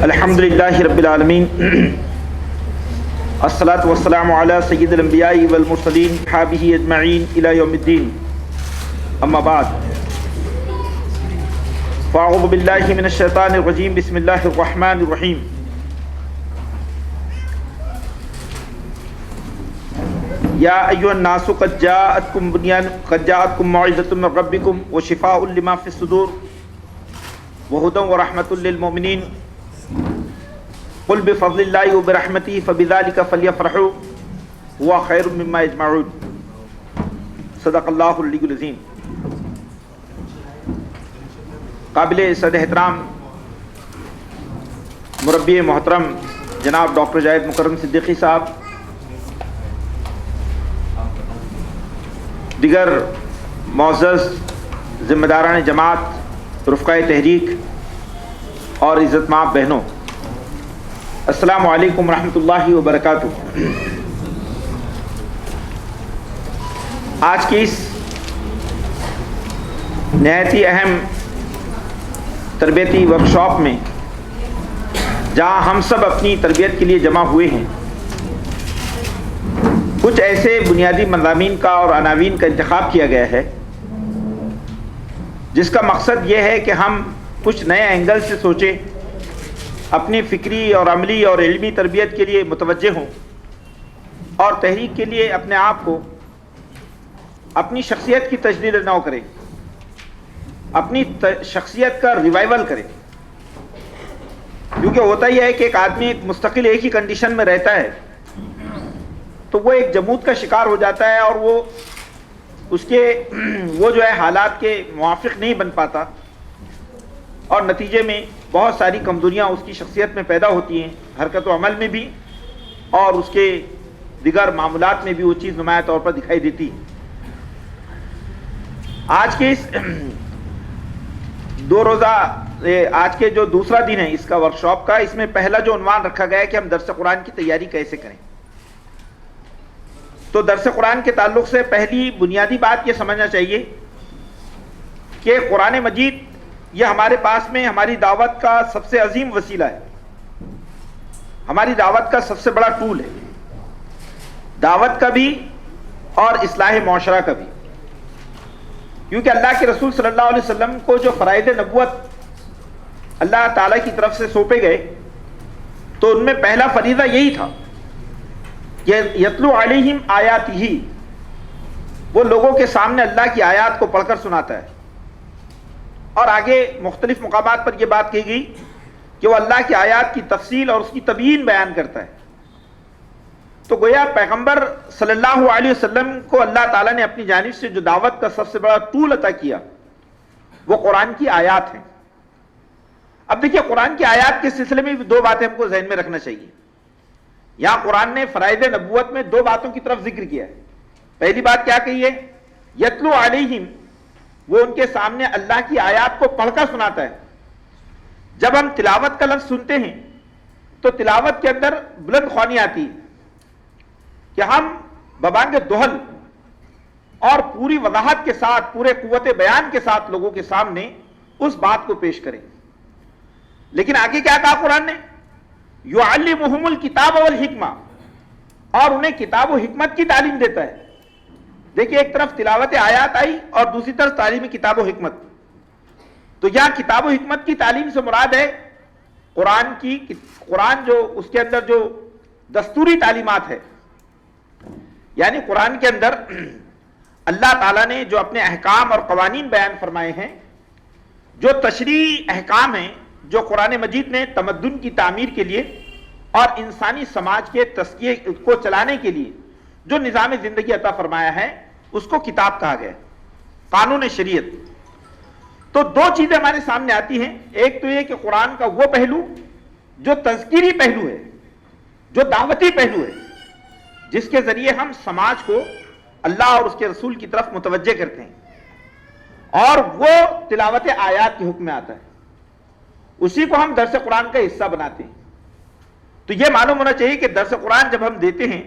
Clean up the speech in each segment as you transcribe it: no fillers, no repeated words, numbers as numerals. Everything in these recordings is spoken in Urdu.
الحمدللہ رب العالمین الصلاۃ والسلام علی سید الانبیاء والمرسلین صحابہ اجمعین الی یوم الدین اما بعد فاعوذ باللہ من الشیطان الرجیم بسم اللہ الرحمن الرحیم یا ایھا الناس قد جاءتکم موعظۃ من ربکم وشفاء لما فی الصدور وہدی ورحمۃ للمؤمنین قل بفضل اللہ وبرحمتہ فبذلک فلیفرحوا هو خیر مما یجمعون صدق اللہ العلی العظیم۔ قابل صد احترام مربی محترم جناب ڈاکٹر جاوید مکرم صدیقی صاحب، دیگر معزز ذمہ داران جماعت، رفقائے تحریک اور عزت مآب بہنوں، السلام علیکم ورحمۃ اللہ وبرکاتہ۔ آج کی اس نہایت ہی اہم تربیتی ورکشاپ میں جہاں ہم سب اپنی تربیت کے لیے جمع ہوئے ہیں، کچھ ایسے بنیادی مضامین کا اور عناوین کا انتخاب کیا گیا ہے جس کا مقصد یہ ہے کہ ہم کچھ نئے اینگل سے سوچیں، اپنی فکری اور عملی اور علمی تربیت کے لیے متوجہ ہوں اور تحریک کے لیے اپنے آپ کو، اپنی شخصیت کی تجدید نو کریں، اپنی شخصیت کا ریوائول کریں۔ کیونکہ ہوتا یہ ہے کہ ایک آدمی ایک مستقل ایک ہی کنڈیشن میں رہتا ہے تو وہ ایک جمود کا شکار ہو جاتا ہے اور وہ جو ہے حالات کے موافق نہیں بن پاتا اور نتیجے میں بہت ساری کمزوریاں اس کی شخصیت میں پیدا ہوتی ہیں، حرکت و عمل میں بھی اور اس کے دیگر معاملات میں بھی وہ چیز نمایاں طور پر دکھائی دیتی ہے۔ آج کے اس آج کے جو دوسرا دن ہے اس کا ورکشاپ کا، اس میں پہلا جو عنوان رکھا گیا ہے کہ ہم درس قرآن کی تیاری کیسے کریں۔ تو درس قرآن کے تعلق سے پہلی بنیادی بات یہ سمجھنا چاہیے کہ قرآن مجید یہ ہمارے پاس میں ہماری دعوت کا سب سے عظیم وسیلہ ہے، ہماری دعوت کا سب سے بڑا ٹول ہے، دعوت کا بھی اور اصلاح معاشرہ کا بھی۔ کیونکہ اللہ کے رسول صلی اللہ علیہ وسلم کو جو فرائض نبوت اللہ تعالیٰ کی طرف سے سونپے گئے تو ان میں پہلا فریضہ یہی تھا کہ یتلو علیہم آیاتہ، وہ لوگوں کے سامنے اللہ کی آیات کو پڑھ کر سناتا ہے۔ اور آگے مختلف مقامات پر یہ بات کہی گئی کہ وہ اللہ کی آیات کی تفصیل اور اس کی تبیین بیان کرتا ہے۔ تو گویا پیغمبر صلی اللہ علیہ وسلم کو اللہ تعالیٰ نے اپنی جانب سے جو دعوت کا سب سے بڑا ٹول عطا کیا وہ قرآن کی آیات ہیں۔ اب دیکھیے قرآن کی آیات کے سلسلے میں بھی دو باتیں ہم کو ذہن میں رکھنا چاہیے۔ یہاں قرآن نے فرائض نبوت میں دو باتوں کی طرف ذکر کیا ہے۔ پہلی بات کیا کہی ہے؟ یتلو علیہم، وہ ان کے سامنے اللہ کی آیات کو پڑھ کر سناتا ہے۔ جب ہم تلاوت کا لفظ سنتے ہیں تو تلاوت کے اندر بلند خوانی آتی ہے کہ ہم ببانگ دہل اور پوری وضاحت کے ساتھ، پورے قوت بیان کے ساتھ لوگوں کے سامنے اس بات کو پیش کریں۔ لیکن آگے کیا کہا قرآن نے؟ یعلمہم الکتاب والحکمہ، اور انہیں کتاب و حکمت کی تعلیم دیتا ہے۔ دیکھیں ایک طرف تلاوت آیات آئی اور دوسری طرف تعلیم کتاب و حکمت۔ تو یہاں کتاب و حکمت کی تعلیم سے مراد ہے قرآن جو اس کے اندر جو دستوری تعلیمات ہے، یعنی قرآن کے اندر اللہ تعالیٰ نے جو اپنے احکام اور قوانین بیان فرمائے ہیں، جو تشریعی احکام ہیں جو قرآن مجید نے تمدن کی تعمیر کے لیے اور انسانی سماج کے تزکیے کو چلانے کے لیے جو نظام زندگی عطا فرمایا ہے، اس کو کتاب کہا گیا ہے، قانون شریعت۔ تو دو چیزیں ہمارے سامنے آتی ہیں، ایک تو یہ کہ قرآن کا وہ پہلو جو تذکیری پہلو ہے، جو دعوتی پہلو ہے، جس کے ذریعے ہم سماج کو اللہ اور اس کے رسول کی طرف متوجہ کرتے ہیں، اور وہ تلاوت آیات کے حکم میں آتا ہے، اسی کو ہم درس قرآن کا حصہ بناتے ہیں۔ تو یہ معلوم ہونا چاہیے کہ درس قرآن جب ہم دیتے ہیں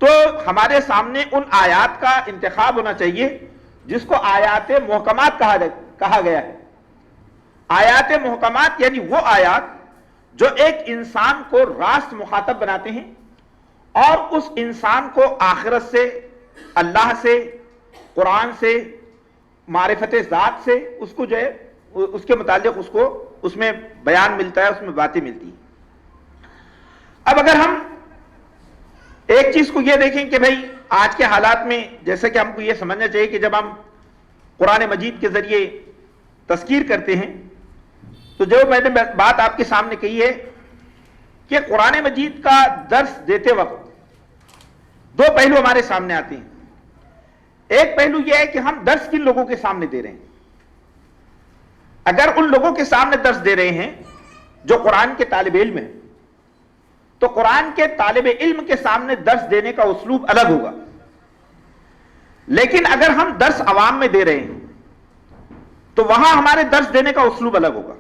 تو ہمارے سامنے ان آیات کا انتخاب ہونا چاہیے جس کو آیات محکمات کہا گیا ہے۔ آیات محکمات یعنی وہ آیات جو ایک انسان کو راست مخاطب بناتے ہیں اور اس انسان کو آخرت سے، اللہ سے، قرآن سے، معرفت ذات سے اس کو جو ہے اس کے متعلق اس میں بیان ملتا ہے، اس میں باتیں ملتی ہیں۔ اب اگر ہم ایک چیز کو یہ دیکھیں کہ بھئی آج کے حالات میں جیسا کہ ہم کو یہ سمجھنا چاہیے کہ جب ہم قرآن مجید کے ذریعے تذکیر کرتے ہیں تو جو میں نے بات آپ کے سامنے کہی ہے کہ قرآن مجید کا درس دیتے وقت دو پہلو ہمارے سامنے آتے ہیں۔ ایک پہلو یہ ہے کہ ہم درس کن لوگوں کے سامنے دے رہے ہیں۔ اگر ان لوگوں کے سامنے درس دے رہے ہیں جو قرآن کے طالب علم ہیں تو قرآن کے طالب علم کے سامنے درس دینے کا اسلوب الگ ہوگا، لیکن اگر ہم درس عوام میں دے رہے ہیں تو وہاں ہمارے درس دینے کا اسلوب الگ ہوگا۔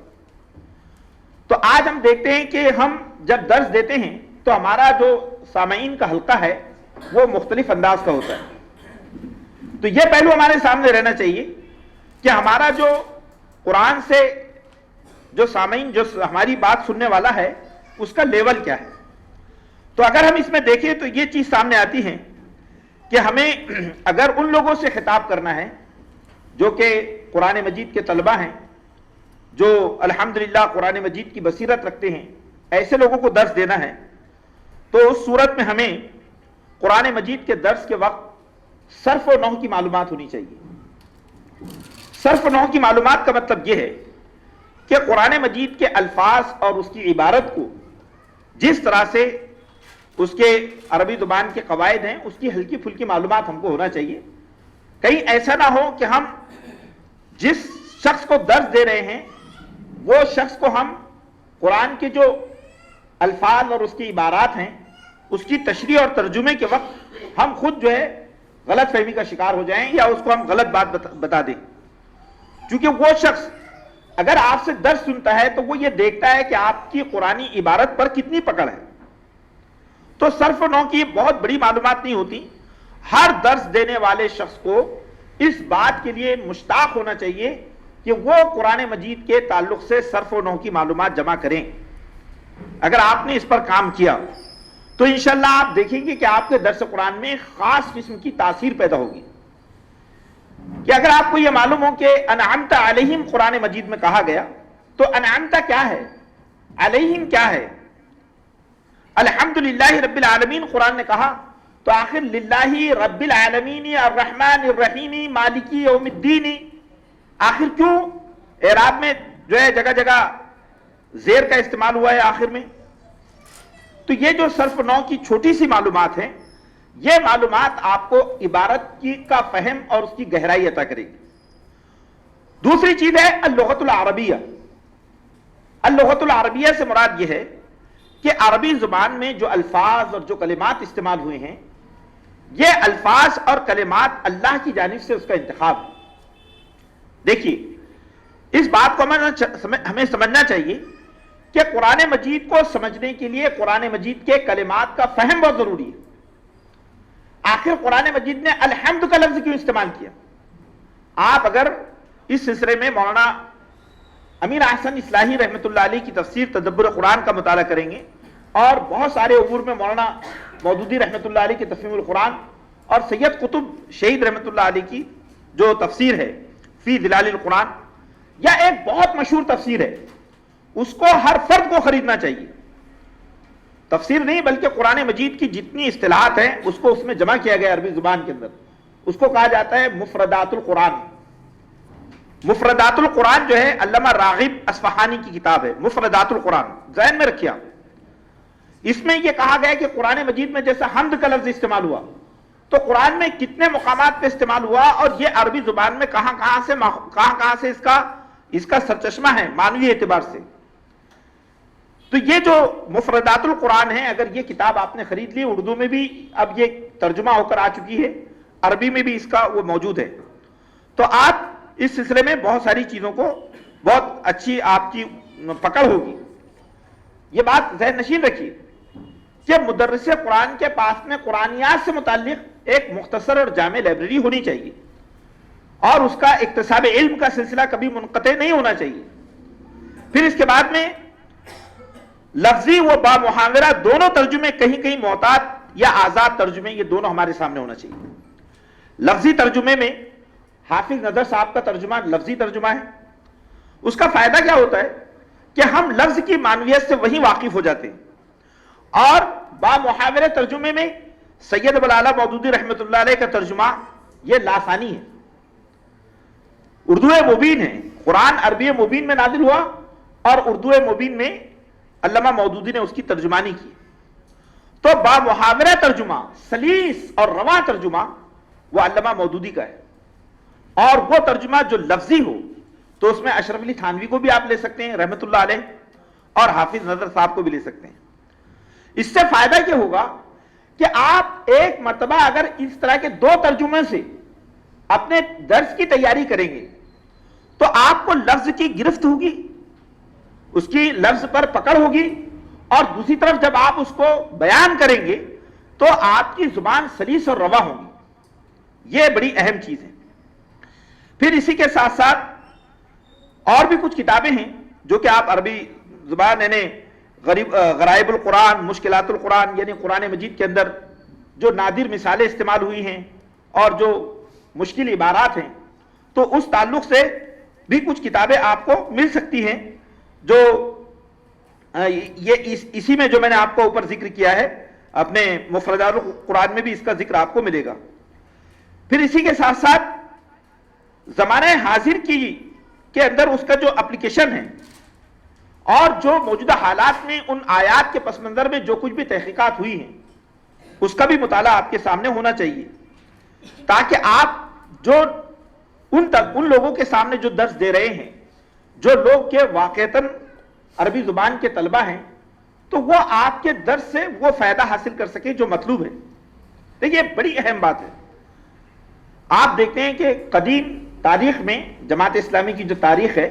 تو آج ہم دیکھتے ہیں کہ ہم جب درس دیتے ہیں تو ہمارا جو سامعین کا حلقہ ہے وہ مختلف انداز کا ہوتا ہے۔ تو یہ پہلو ہمارے سامنے رہنا چاہیے کہ ہمارا جو قرآن سے جو سامعین، جو ہماری بات سننے والا ہے، اس کا لیول کیا ہے۔ تو اگر ہم اس میں دیکھیں تو یہ چیز سامنے آتی ہے کہ ہمیں اگر ان لوگوں سے خطاب کرنا ہے جو کہ قرآن مجید کے طلبہ ہیں، جو الحمدللہ قرآن مجید کی بصیرت رکھتے ہیں، ایسے لوگوں کو درس دینا ہے تو اس صورت میں ہمیں قرآن مجید کے درس کے وقت صرف و نحو کی معلومات ہونی چاہیے۔ صرف و نحو کی معلومات کا مطلب یہ ہے کہ قرآن مجید کے الفاظ اور اس کی عبارت کو جس طرح سے اس کے عربی زبان کے قواعد ہیں اس کی ہلکی پھلکی معلومات ہم کو ہونا چاہیے۔ کہیں ایسا نہ ہو کہ ہم جس شخص کو درس دے رہے ہیں وہ شخص کو ہم قرآن کے جو الفاظ اور اس کی عبارات ہیں اس کی تشریح اور ترجمے کے وقت ہم خود جو ہے غلط فہمی کا شکار ہو جائیں یا اس کو ہم غلط بات بتا دیں۔ چونکہ وہ شخص اگر آپ سے درس سنتا ہے تو وہ یہ دیکھتا ہے کہ آپ کی قرآنی عبارت پر کتنی پکڑ ہے۔ تو صرف و نحو کی بہت بڑی معلومات نہیں ہوتی، ہر درس دینے والے شخص کو اس بات کے لیے مشتاق ہونا چاہیے کہ وہ قرآن مجید کے تعلق سے صرف و نحو کی معلومات جمع کریں۔ اگر آپ نے اس پر کام کیا تو انشاءاللہ آپ دیکھیں گے کہ آپ کے درس قرآن میں خاص قسم کی تاثیر پیدا ہوگی۔ کہ اگر آپ کو یہ معلوم ہو کہ انعمت علیہم قرآن مجید میں کہا گیا تو انعمت کیا ہے، علیہم کیا ہے، الحمدللہ رب العالمین قرآن نے کہا تو آخر للہ رب العالمین الرحمن الرحیم مالکی یوم الدین، آخر کیوں اعراب میں جو ہے جگہ جگہ زیر کا استعمال ہوا ہے آخر میں۔ تو یہ جو صرف نحو کی چھوٹی سی معلومات ہیں یہ معلومات آپ کو عبارت کی کا فہم اور اس کی گہرائی عطا کرے گی۔ دوسری چیز ہے اللغت العربیہ۔ اللغت العربیہ سے مراد یہ ہے کہ عربی زبان میں جو الفاظ اور جو کلمات استعمال ہوئے ہیں یہ الفاظ اور کلمات اللہ کی جانب سے اس کا انتخاب ہے۔ دیکھیے اس بات کو ہمیں سمجھنا چاہیے کہ قرآن مجید کو سمجھنے کے لیے قرآن مجید کے کلمات کا فہم بہت ضروری ہے۔ آخر قرآن مجید نے الحمد کا لفظ کیوں استعمال کیا؟ آپ اگر اس سلسلے میں مولانا امیر احسن اصلاحی رحمۃ اللہ علیہ کی تفسیر تدبر قرآن کا مطالعہ کریں گے اور بہت سارے امور میں مولانا مودودی رحمۃ اللہ علیہ کی تفہیم القرآن اور سید قطب شہید رحمۃ اللہ علیہ کی جو تفسیر ہے فی ظلال القرآن، یا ایک بہت مشہور تفسیر ہے، اس کو ہر فرد کو خریدنا چاہیے۔ تفسیر نہیں بلکہ قرآن مجید کی جتنی اصطلاحات ہیں اس کو اس میں جمع کیا گیا عربی زبان کے اندر، اس کو کہا جاتا ہے مفردات القرآن۔ مفردات القرآن جو ہے علامہ راغب اصفہانی کی کتاب ہے، مفردات القرآن، ذہن میں رکھیے آپ۔ اس میں یہ کہا گیا کہ قرآن مجید میں جیسا حمد کا لفظ استعمال ہوا تو قرآن میں کتنے مقامات پہ استعمال ہوا اور یہ عربی زبان میں کہاں کہاں سے اس کا سرچشمہ ہے معنوی اعتبار سے۔ تو یہ جو مفردات القرآن ہے، اگر یہ کتاب آپ نے خرید لی، اردو میں بھی اب یہ ترجمہ ہو کر آ چکی ہے، عربی میں بھی اس کا وہ موجود ہے، تو آپ اس سلسلے میں بہت ساری چیزوں کو بہت اچھی آپ کی پکڑ ہوگی۔ یہ بات ذہن نشین رکھیے کہ مدرس قرآن کے پاس میں قرآنیات سے متعلق ایک مختصر اور جامع لائبریری ہونی چاہیے اور اس کا اکتساب علم کا سلسلہ کبھی منقطع نہیں ہونا چاہیے۔ پھر اس کے بعد میں لفظی و با محاورہ دونوں ترجمے کہیں کہیں محتاط یا آزاد ترجمے یہ دونوں ہمارے سامنے ہونا چاہیے. لفظی ترجمے میں حافظ نظر صاحب کا ترجمہ لفظی ترجمہ ہے. اس کا فائدہ کیا ہوتا ہے کہ ہم لفظ کی معنویت سے وہیں واقف ہو جاتے ہیں. اور با محاورہ ترجمے میں سید ابوالعالی مودودی رحمۃ اللہ علیہ کا ترجمہ یہ لاسانی ہے، اردو مبین ہے. قرآن عربی مبین میں نازل ہوا اور اردو مبین میں علامہ مودودی نے اس کی ترجمانی کی. تو با محاورہ ترجمہ سلیس اور رواں ترجمہ وہ علامہ مودودی کا ہے. اور وہ ترجمہ جو لفظی ہو تو اس میں اشرف علی تھانوی کو بھی آپ لے سکتے ہیں رحمت اللہ علیہ، اور حافظ نظر صاحب کو بھی لے سکتے ہیں. اس سے فائدہ کیا ہوگا کہ آپ ایک مرتبہ اگر اس طرح کے دو ترجمے سے اپنے درس کی تیاری کریں گے تو آپ کو لفظ کی گرفت ہوگی، اس کی لفظ پر پکڑ ہوگی، اور دوسری طرف جب آپ اس کو بیان کریں گے تو آپ کی زبان سلیس اور رواں ہوگی. یہ بڑی اہم چیز ہے. پھر اسی کے ساتھ ساتھ اور بھی کچھ کتابیں ہیں جو کہ آپ عربی زبان یعنی غرائب القرآن، مشکلات القرآن، یعنی قرآن مجید کے اندر جو نادر مثالیں استعمال ہوئی ہیں اور جو مشکل عبارات ہیں، تو اس تعلق سے بھی کچھ کتابیں آپ کو مل سکتی ہیں جو یہ اسی میں جو میں نے آپ کو اوپر ذکر کیا ہے اپنے مفردات القرآن میں بھی اس کا ذکر آپ کو ملے گا. پھر اسی کے ساتھ ساتھ زمانہ حاضر کے اندر اس کا جو اپلیکیشن ہے اور جو موجودہ حالات میں ان آیات کے پس منظر میں جو کچھ بھی تحقیقات ہوئی ہیں اس کا بھی مطالعہ آپ کے سامنے ہونا چاہیے، تاکہ آپ جو ان لوگوں کے سامنے جو درس دے رہے ہیں جو لوگ کے واقعتاً عربی زبان کے طلبہ ہیں تو وہ آپ کے درس سے وہ فائدہ حاصل کر سکیں جو مطلوب ہے. دیکھیے بڑی اہم بات ہے. آپ دیکھتے ہیں کہ قدیم تاریخ میں جماعت اسلامی کی جو تاریخ ہے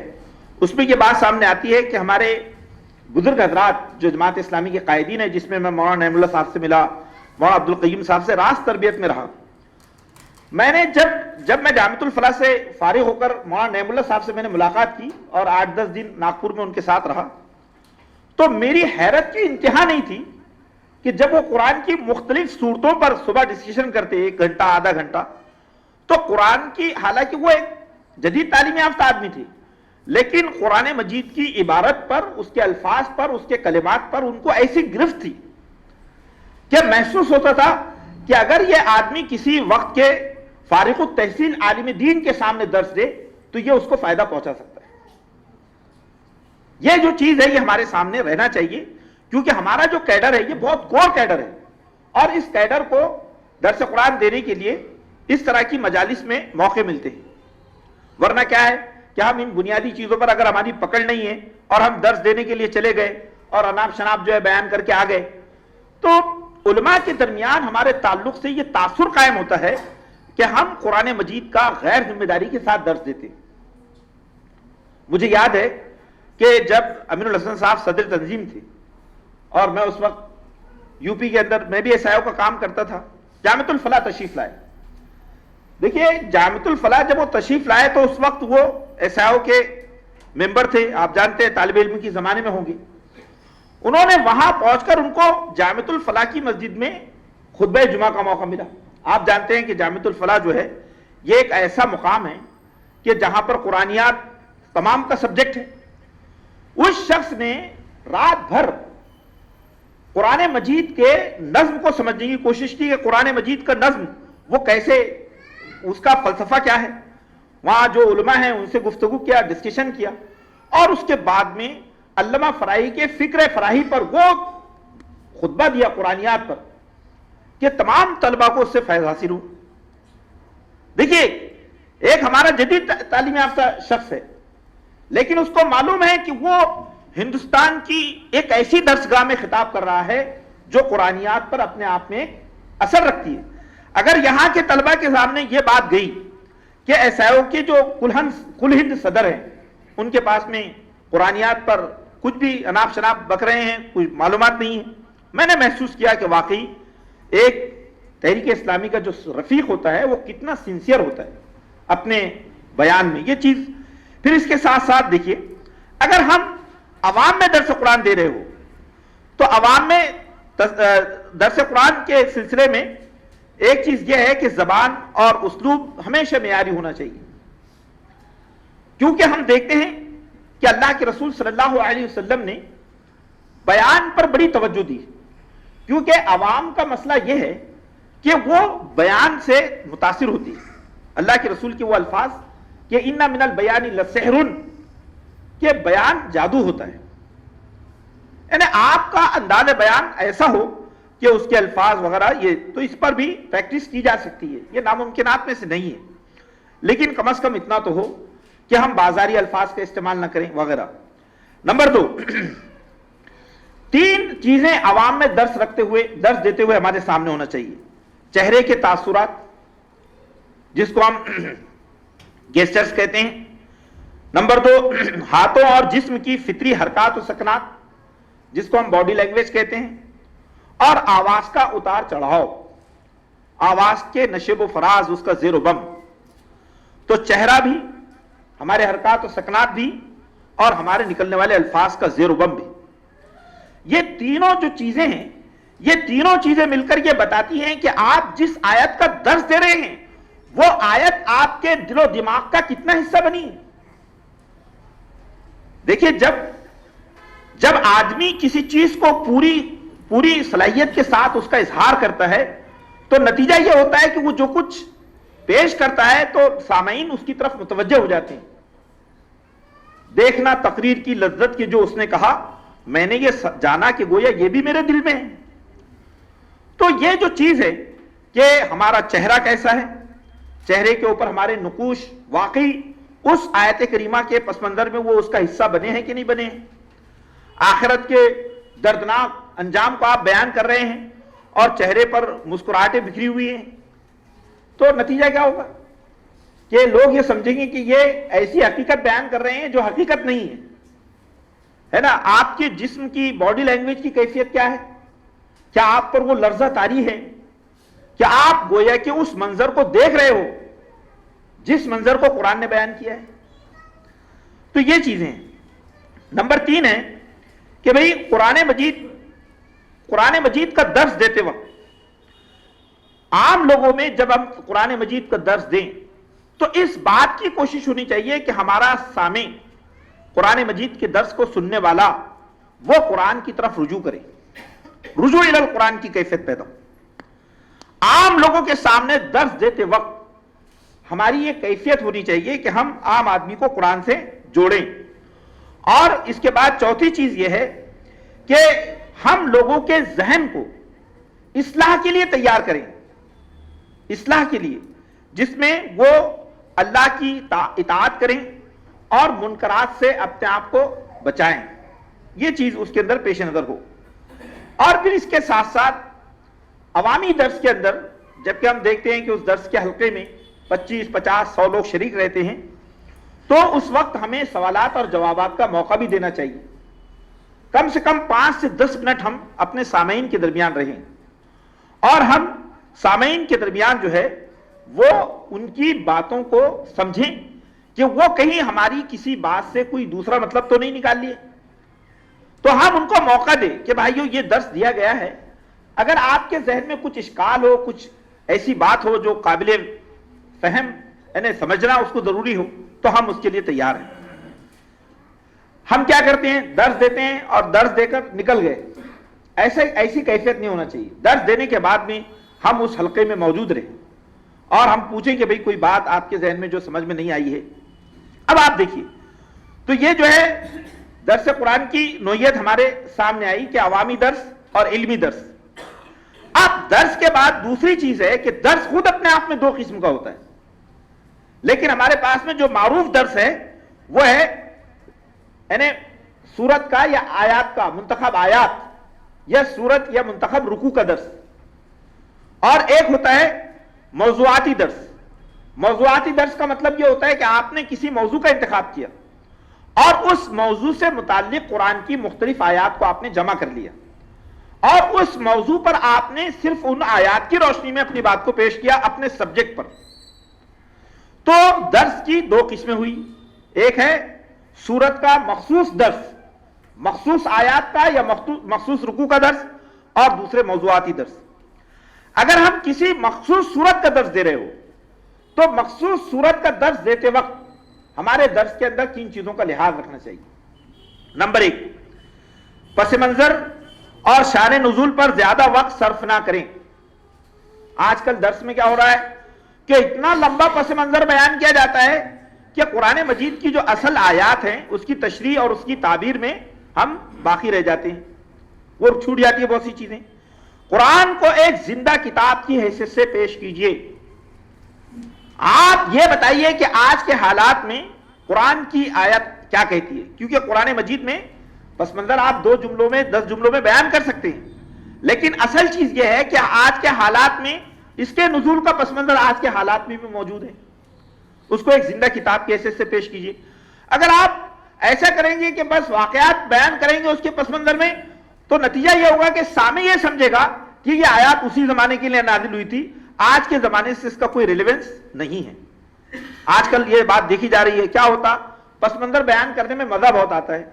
اس میں یہ بات سامنے آتی ہے کہ ہمارے بزرگ حضرات جو جماعت اسلامی کے قائدین ہیں، جس میں میں مولانا نعیم اللہ صاحب سے ملا، مولانا عبد القیوم صاحب سے راست تربیت میں رہا. میں نے جب میں جامعۃ الفلاح سے فارغ ہو کر مولانا نعیم اللہ صاحب سے میں نے ملاقات کی اور 8-10 دن ناگپور میں ان کے ساتھ رہا، تو میری حیرت کی انتہا نہیں تھی کہ جب وہ قرآن کی مختلف صورتوں پر صبح ڈسکشن کرتے 1 گھنٹہ آدھا گھنٹہ، تو قرآن کی حالانکہ وہ ایک جدید تعلیم یافتہ آدمی تھی لیکن قرآن مجید کی عبارت پر، اس کے الفاظ پر، اس کے کلمات پر ان کو ایسی گرفت تھی کہ محسوس ہوتا تھا کہ اگر یہ آدمی کسی وقت کے فارغ التحصیل عالم دین کے سامنے درس دے تو یہ اس کو فائدہ پہنچا سکتا ہے. یہ جو چیز ہے یہ ہمارے سامنے رہنا چاہیے، کیونکہ ہمارا جو کیڈر ہے یہ بہت کور کیڈر ہے، اور اس کیڈر کو درس قرآن دینے کے لیے اس طرح کی مجالس میں موقع ملتے ہیں. ورنہ کیا ہے کہ ہم ان بنیادی چیزوں پر اگر ہماری پکڑ نہیں ہے اور ہم درس دینے کے لیے چلے گئے اور اناپ شناپ جو ہے بیان کر کے آ گئے، تو علماء کے درمیان ہمارے تعلق سے یہ تاثر قائم ہوتا ہے کہ ہم قرآن مجید کا غیر ذمہ داری کے ساتھ درس دیتے ہیں. مجھے یاد ہے کہ جب امین الحسن صاحب صدر تنظیم تھے اور میں اس وقت یو پی کے اندر میں بھی ایس آئی او کا کام کرتا تھا، جامعۃ الفلاح تشریف لائے. دیکھیے جامعۃ الفلاح جب وہ تشریف لائے تو اس وقت وہ ایس آئی او کے ممبر تھے، آپ جانتے ہیں طالب علم کی زمانے میں ہوں گے. انہوں نے وہاں پہنچ کر ان کو جامعۃ الفلاح کی مسجد میں خطبہ جمعہ کا موقع ملا. آپ جانتے ہیں کہ جامعۃ الفلاح جو ہے یہ ایک ایسا مقام ہے کہ جہاں پر قرآنیات تمام کا سبجیکٹ ہے. اس شخص نے رات بھر قرآن مجید کے نظم کو سمجھنے کی کوشش کی کہ قرآن مجید کا نظم وہ کیسے، اس کا فلسفہ کیا ہے. وہاں جو علماء ہیں ان سے گفتگو کیا، ڈسکشن کیا، اور اس کے بعد میں علامہ فراہی کے فکر فراہی پر وہ خطبہ دیا قرآنیات پر کہ تمام طلبہ کو اس سے فیض حاصل ہو. دیکھیے ایک ہمارا جدید تعلیم یافتہ شخص ہے لیکن اس کو معلوم ہے کہ وہ ہندوستان کی ایک ایسی درسگاہ میں خطاب کر رہا ہے جو قرآنیات پر اپنے آپ میں اثر رکھتی ہے. اگر یہاں کے طلبہ کے سامنے یہ بات گئی کہ ایس آئی او کے جو کل ہند صدر ہیں ان کے پاس میں قرآنیات پر کچھ بھی اناپ شناپ بک رہے ہیں، کوئی معلومات نہیں ہے، میں نے محسوس کیا کہ واقعی ایک تحریک اسلامی کا جو رفیق ہوتا ہے وہ کتنا سنسیئر ہوتا ہے اپنے بیان میں. یہ چیز پھر اس کے ساتھ ساتھ دیکھیے، اگر ہم عوام میں درس قرآن دے رہے ہو تو عوام میں درس قرآن کے سلسلے میں ایک چیز یہ ہے کہ زبان اور اسلوب ہمیشہ معیاری ہونا چاہیے، کیونکہ ہم دیکھتے ہیں کہ اللہ کے رسول صلی اللہ علیہ وسلم نے بیان پر بڑی توجہ دی، کیونکہ عوام کا مسئلہ یہ ہے کہ وہ بیان سے متاثر ہوتی ہے۔ اللہ کے رسول کے وہ الفاظ کہ اِنَّ مِنَ الْبَيَانِ لَسِحْرٌ، کہ بیان جادو ہوتا ہے، یعنی آپ کا انداز بیان ایسا ہو کہ اس کے الفاظ وغیرہ، یہ تو اس پر بھی پریکٹس کی جا سکتی ہے، یہ ناممکنات میں سے نہیں ہے، لیکن کم از کم اتنا تو ہو کہ ہم بازاری الفاظ کا استعمال نہ کریں وغیرہ۔ نمبر 2، 3 چیزیں عوام میں درس دیتے ہوئے ہمارے سامنے ہونا چاہیے۔ چہرے کے تاثرات، جس کو ہم گیسچرز کہتے ہیں۔ نمبر 2، ہاتھوں اور جسم کی فطری حرکات و سکنات، جس کو ہم باڈی لینگویج کہتے ہیں۔ اور آواز کا اتار چڑھاؤ، آواز کے نشیب و فراز، اس کا زیر و بم۔ تو چہرہ بھی، ہمارے حرکات و سکنات بھی، اور ہمارے نکلنے والے الفاظ کا زیر و بم بھی، یہ تینوں جو چیزیں ہیں، یہ تینوں چیزیں مل کر یہ بتاتی ہیں کہ آپ جس آیت کا درس دے رہے ہیں وہ آیت آپ کے دل و دماغ کا کتنا حصہ بنی ہے۔ دیکھیے، جب آدمی کسی چیز کو پوری صلاحیت کے ساتھ اس کا اظہار کرتا ہے تو نتیجہ یہ ہوتا ہے کہ وہ جو کچھ پیش کرتا ہے تو سامعین اس کی طرف متوجہ ہو جاتے ہیں۔ دیکھنا تقریر کی لذت کی، جو اس نے کہا، میں نے یہ جانا کہ گویا یہ بھی میرے دل میں ہے۔ تو یہ جو چیز ہے کہ ہمارا چہرہ کیسا ہے، چہرے کے اوپر ہمارے نقوش واقعی اس آیت کریمہ کے پس منظر میں وہ اس کا حصہ بنے ہیں کہ نہیں بنے ہیں۔ آخرت کے دردناک انجام کو آپ بیان کر رہے ہیں اور چہرے پر مسکراہٹیں بکھری ہوئی ہیں، تو نتیجہ کیا ہوگا کہ لوگ یہ سمجھیں گے کہ یہ ایسی حقیقت بیان کر رہے ہیں جو حقیقت نہیں ہے نا۔ آپ کے جسم کی باڈی لینگویج کی کیفیت کیا ہے؟ کیا آپ پر وہ لرزہ طاری ہے؟ کیا آپ گویا کہ اس منظر کو دیکھ رہے ہو جس منظر کو قرآن نے بیان کیا ہے؟ تو یہ چیزیں ہیں۔ نمبر 3 ہے کہ بھئی قرآن مجید کا درس دیتے وقت عام لوگوں میں جب ہم قرآن مجید کا درس دیں تو اس بات کی کوشش ہونی چاہیے کہ ہمارا سامع، قرآن مجید کے درس کو سننے والا، وہ قرآن کی طرف رجوع کرے، رجوع الی القرآن کی کیفیت پیدا ہو۔ عام لوگوں کے سامنے درس دیتے وقت ہماری یہ کیفیت ہونی چاہیے کہ ہم عام آدمی کو قرآن سے جوڑیں۔ اور اس کے بعد چوتھی چیز یہ ہے کہ ہم لوگوں کے ذہن کو اصلاح کے لیے تیار کریں، اصلاح کے لیے، جس میں وہ اللہ کی اطاعت کریں اور منکرات سے اپنے آپ کو بچائیں، یہ چیز اس کے اندر پیش نظر ہو۔ اور پھر اس کے ساتھ ساتھ عوامی درس کے اندر جبکہ ہم دیکھتے ہیں کہ اس درس کے حلقے میں 25، 50، 100 لوگ شریک رہتے ہیں، تو اس وقت ہمیں سوالات اور جوابات کا موقع بھی دینا چاہیے۔ کم سے کم 5 سے 10 منٹ ہم اپنے سامعین کے درمیان رہیں، اور ہم سامعین کے درمیان جو ہے وہ ان کی باتوں کو سمجھیں کہ وہ کہیں ہماری کسی بات سے کوئی دوسرا مطلب تو نہیں نکال لیے۔ تو ہم ان کو موقع دیں کہ بھائیو یہ درس دیا گیا ہے، اگر آپ کے ذہن میں کچھ اشکال ہو، کچھ ایسی بات ہو جو قابل فہم، یعنی سمجھنا اس کو ضروری ہو، تو ہم اس کے لیے تیار ہیں۔ ہم کیا کرتے ہیں، درس دیتے ہیں اور درس دے کر نکل گئے، ایسی کیفیت نہیں ہونا چاہیے۔ درس دینے کے بعد میں ہم اس حلقے میں موجود رہیں اور ہم پوچھیں کہ بھئی کوئی بات آپ کے ذہن میں جو سمجھ میں نہیں آئی ہے۔ اب آپ دیکھیے، تو یہ جو ہے درس قرآن کی نوعیت ہمارے سامنے آئی کہ عوامی درس اور علمی درس۔ اب درس کے بعد دوسری چیز ہے کہ درس خود اپنے آپ میں 2 قسم کا ہوتا ہے، لیکن ہمارے پاس میں جو معروف درس ہے وہ ہے یعنی سورت کا یا آیات کا، منتخب آیات یا سورت یا منتخب رکوع کا درس، اور ایک ہوتا ہے موضوعاتی درس۔ موضوعاتی درس کا مطلب یہ ہوتا ہے کہ آپ نے کسی موضوع کا انتخاب کیا اور اس موضوع سے متعلق قرآن کی مختلف آیات کو آپ نے جمع کر لیا، اور اس موضوع پر آپ نے صرف ان آیات کی روشنی میں اپنی بات کو پیش کیا اپنے سبجیکٹ پر۔ تو درس کی 2 قسمیں ہوئی، ایک ہے سورت کا مخصوص درس، مخصوص آیات کا یا مخصوص رکوع کا درس اور دوسرے موضوعاتی درس. اگر ہم کسی مخصوص صورت کا درس دے رہے ہو تو مخصوص صورت کا درس دیتے وقت ہمارے درس کے اندر کن چیزوں کا لحاظ رکھنا چاہیے. نمبر 1، پس منظر اور شان نزول پر زیادہ وقت صرف نہ کریں. آج کل درس میں کیا ہو رہا ہے کہ اتنا لمبا پس منظر بیان کیا جاتا ہے کہ قرآن مجید کی جو اصل آیات ہیں اس کی تشریح اور اس کی تعبیر میں ہم باقی رہ جاتے ہیں، وہ چھوٹ جاتی ہے بہت سی چیزیں. قرآن کو ایک زندہ کتاب کی حیثیت سے پیش کیجئے. آپ یہ بتائیے کہ آج کے حالات میں قرآن کی آیت کیا کہتی ہے، کیونکہ قرآن مجید میں پس منظر آپ 2 جملوں میں 10 جملوں میں بیان کر سکتے ہیں، لیکن اصل چیز یہ ہے کہ آج کے حالات میں اس کے نزول کا پس منظر آج کے حالات میں بھی موجود ہے. اس کو ایک زندہ کتاب کی حیثیت سے پیش کیجئے. اگر آپ ایسا کریں گے کہ بس واقعات بیان کریں گے اس کے پس منظر میں، تو نتیجہ یہ ہوگا کہ سامع یہ سمجھے گا کہ یہ آیات اسی زمانے کے لیے نازل ہوئی تھی، آج کے زمانے سے اس کا کوئی ریلیونس نہیں ہے. آج کل یہ بات دیکھی جا رہی ہے. کیا ہوتا، پس منظر بیان کرنے میں مزہ بہت آتا ہے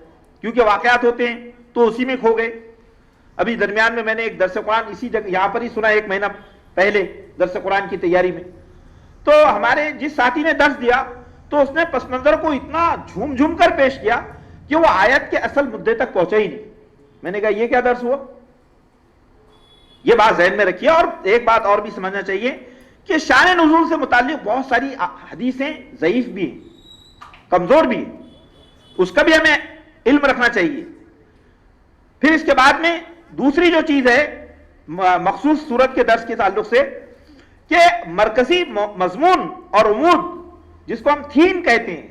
کیونکہ واقعات ہوتے ہیں تو اسی میں کھو گئے. ابھی درمیان میں نے ایک درس قرآن اسی جگہ یہاں پر ہی سنا، 1 مہینہ پہلے درس قرآن کی تیاری میں. تو ہمارے جس ساتھی نے درس دیا تو اس نے پس منظر کو اتنا جھوم جھوم کر پیش کیا کہ وہ آیت کے اصل مدے تک پہنچا ہی نہیں. میں نے کہا یہ کیا درس ہوا؟ یہ بات ذہن میں رکھیے. اور ایک بات اور بھی سمجھنا چاہیے کہ شان نزول سے متعلق بہت ساری حدیثیں ضعیف بھی ہیں، کمزور بھی ہیں، اس کا بھی ہمیں علم رکھنا چاہیے. پھر اس کے بعد میں دوسری جو چیز ہے مخصوص صورت کے درس کے تعلق سے، کہ مرکزی مضمون اور عمود جس کو ہم تھیم کہتے ہیں،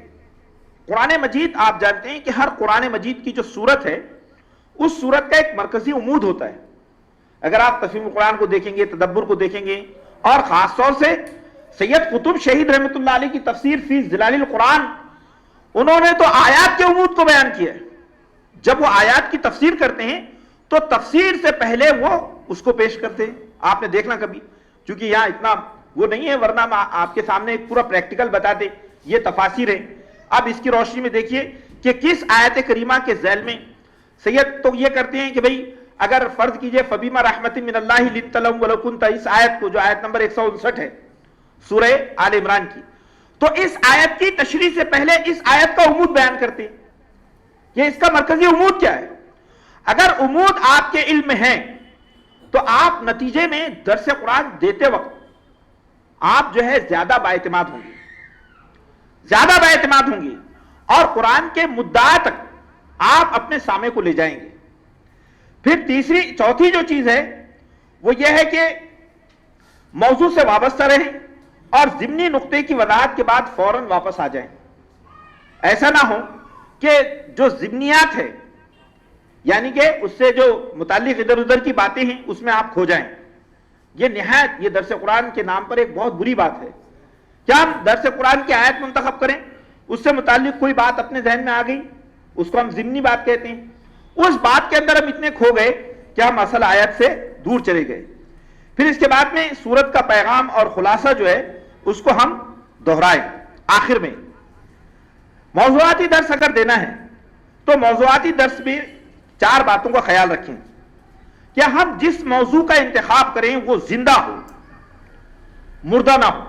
قرآن مجید آپ جانتے ہیں کہ ہر قرآن مجید کی جو صورت ہے اس صورت کا ایک مرکزی عمود ہوتا ہے. اگر آپ تفہیم القرآن کو دیکھیں گے، تدبر کو دیکھیں گے، اور خاص طور سے سید قطب شہید رحمۃ اللہ علیہ کی تفسیر فی ظلال القرآن، انہوں نے تو آیات کے عمود کو بیان کیا ہے. جب وہ آیات کی تفسیر کرتے ہیں تو تفسیر سے پہلے وہ اس کو پیش کرتے ہیں. آپ نے دیکھنا کبھی، چونکہ یہاں اتنا وہ نہیں ہے، ورنہ میں آپ کے سامنے ایک پورا پریکٹیکل بتا دے یہ تفاسیر ہے. اب اس کی روشنی میں دیکھیے کہ کس آیت کریمہ کے ذیل میں سید تو یہ کرتے ہیں کہ بھئی اگر فرض کیجئے فبیما رحمت من اللہ لنت لہم ولو کنت، اس آیت کو جو آیت نمبر 159 ہے سورہ آل عمران کی، تو اس آیت کی تشریح سے پہلے اس آیت کا عمود بیان کرتے ہیں کہ اس کا مرکزی عمود کیا ہے. اگر عمود آپ کے علم میں ہے تو آپ نتیجے میں درس قرآن دیتے وقت آپ جو ہے زیادہ بااعتماد ہوں گے اور قرآن کے مدعا تک آپ اپنے سامع کو لے جائیں گے. پھر چوتھی جو چیز ہے وہ یہ ہے کہ موضوع سے وابستہ رہیں اور ضمنی نقطے کی وضاحت کے بعد فوراً واپس آ جائیں. ایسا نہ ہو کہ جو ضمنیات ہے یعنی کہ اس سے جو متعلق ادھر ادھر کی باتیں ہیں اس میں آپ کھو جائیں. یہ نہایت یہ درس قرآن کے نام پر ایک بہت بری بات ہے. کیا ہم درس قرآن کی آیت منتخب کریں، اس سے متعلق کوئی بات اپنے ذہن میں آ گئی، اس کو ہم ضمنی بات کہتے ہیں، اس بات کے اندر ہم اتنے کھو گئے کہ ہم اصل آیت سے دور چلے گئے. پھر اس کے بعد میں سورت کا پیغام اور خلاصہ جو ہے اس کو ہم دہرائیں. آخر میں موضوعاتی درس اگر دینا ہے تو موضوعاتی درس میں 4 باتوں کا خیال رکھیں کہ ہم جس موضوع کا انتخاب کریں وہ زندہ ہو، مردہ نہ ہو،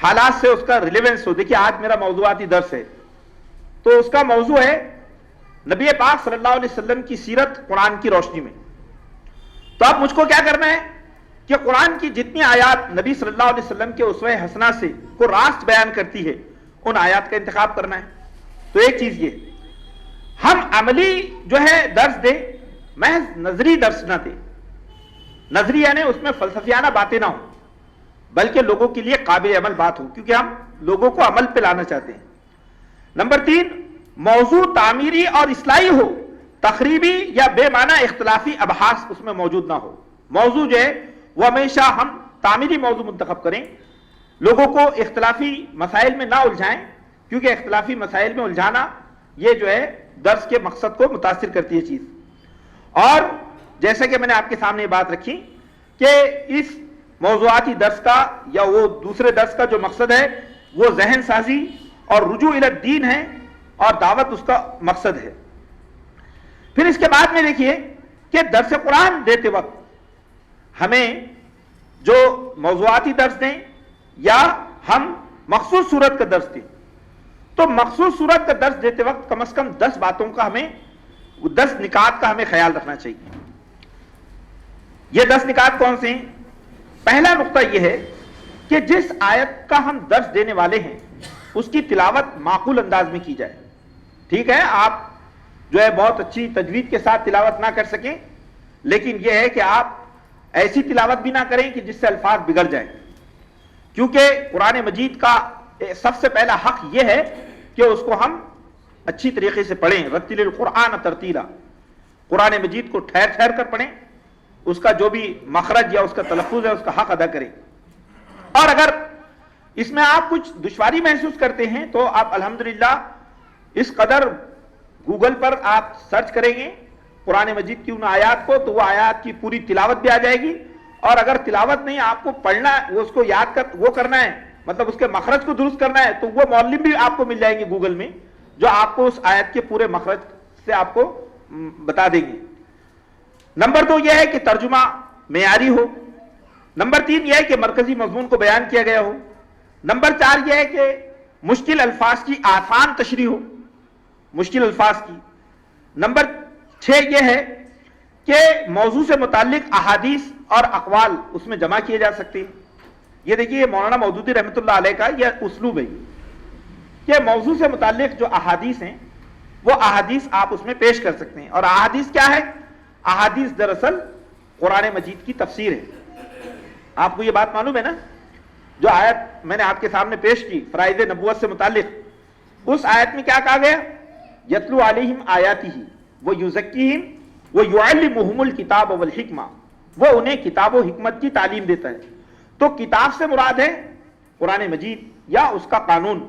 حالات سے اس کا ریلیونس ہو. دیکھیے آج میرا موضوعاتی درس ہے تو اس کا موضوع ہے نبی پاک صلی اللہ علیہ وسلم کی سیرت قرآن کی روشنی میں. تو اب مجھ کو کیا کرنا ہے کہ قرآن کی جتنی آیات نبی صلی اللہ علیہ وسلم کے اسوہ حسنہ سے کو راست بیان کرتی ہے ان آیات کا انتخاب کرنا ہے. تو ایک چیز یہ ہم عملی جو ہے درس دیں، محض نظری درس نہ دیں. نظری یعنی اس میں فلسفیانہ باتیں نہ ہوں بلکہ لوگوں کے لیے قابل عمل بات ہو، کیونکہ ہم لوگوں کو عمل پہ لانا چاہتے ہیں. نمبر 3، موضوع تعمیری اور اصلاحی ہو، تخریبی یا بے معنی اختلافی ابحاث اس میں موجود نہ ہو. موضوع جو ہے وہ ہمیشہ ہم تعمیری موضوع منتخب کریں، لوگوں کو اختلافی مسائل میں نہ الجھائیں، کیونکہ اختلافی مسائل میں الجھانا یہ جو ہے درس کے مقصد کو متاثر کرتی ہے چیز. اور جیسا کہ میں نے آپ کے سامنے یہ بات رکھی کہ اس موضوعاتی درس کا یا وہ دوسرے درس کا جو مقصد ہے وہ ذہن سازی اور رجوع الی الدین ہے اور دعوت اس کا مقصد ہے. پھر اس کے بعد میں دیکھیے کہ درس قرآن دیتے وقت ہمیں جو موضوعاتی درس دیں یا ہم مخصوص صورت کا درس دیں، تو مخصوص صورت کا درس دیتے وقت کم از کم 10 باتوں کا ہمیں 10 نکات کا ہمیں خیال رکھنا چاہیے۔ یہ 10 نکات کون سے ہیں؟ پہلا نقطہ یہ ہے کہ جس آیت کا ہم درس دینے والے ہیں اس کی تلاوت معقول انداز میں کی جائے۔ ٹھیک ہے، آپ جو ہے بہت اچھی تجوید کے ساتھ تلاوت نہ کر سکیں، لیکن یہ ہے کہ آپ ایسی تلاوت بھی نہ کریں کہ جس سے الفاظ بگڑ جائیں، کیونکہ قرآن مجید کا سب سے پہلا حق یہ ہے کہ اس کو ہم اچھی طریقے سے پڑھیں۔ رتل القرآن ترتیلا، قرآن مجید کو ٹھہر ٹھہر کر پڑھیں، اس کا جو بھی مخرج یا اس کا تلفظ ہے اس کا حق ادا کریں۔ اور اگر اس میں آپ کچھ دشواری محسوس کرتے ہیں تو آپ الحمدللہ اس قدر گوگل پر آپ سرچ کریں گے قرآن مجید کی ان آیات کو تو وہ آیات کی پوری تلاوت بھی آ جائے گی، اور اگر تلاوت نہیں آپ کو پڑھنا ہے، وہ اس کو یاد کر وہ کرنا ہے، مطلب اس کے مخرج کو درست کرنا ہے، تو وہ معلم بھی آپ کو مل جائیں گے گوگل میں جو آپ کو اس آیت کے پورے مخرج سے آپ کو بتا دیں گے۔ نمبر 2 یہ ہے کہ ترجمہ معیاری ہو۔ نمبر 3 یہ ہے کہ مرکزی مضمون کو بیان کیا گیا ہو۔ نمبر 4 یہ ہے کہ مشکل الفاظ کی آسان تشریح ہو، مشکل الفاظ کی۔ نمبر 6 یہ ہے کہ موضوع سے متعلق احادیث اور اقوال اس میں جمع کیے جا سکتے ہیں۔ یہ دیکھیے یہ مولانا مودودی رحمۃ اللہ علیہ کا یہ اسلوب ہے کہ موضوع سے متعلق جو احادیث ہیں وہ احادیث آپ اس میں پیش کر سکتے ہیں۔ اور احادیث کیا ہے؟ احادیث دراصل قرآن مجید کی تفسیر ہے۔ آپ کو یہ بات معلوم ہے نا، جو آیت میں نے آپ کے سامنے پیش کی فرائض نبوت سے متعلق، اس آیت میں کیا کہا گیا؟ یتلو علیہم آیاتہ ویزکیہم ویعلمہم الکتاب والحکمہ، وہ انہیں کتاب و حکمت کی تعلیم دیتا ہے۔ تو کتاب سے مراد ہے قرآن مجید یا اس کا قانون،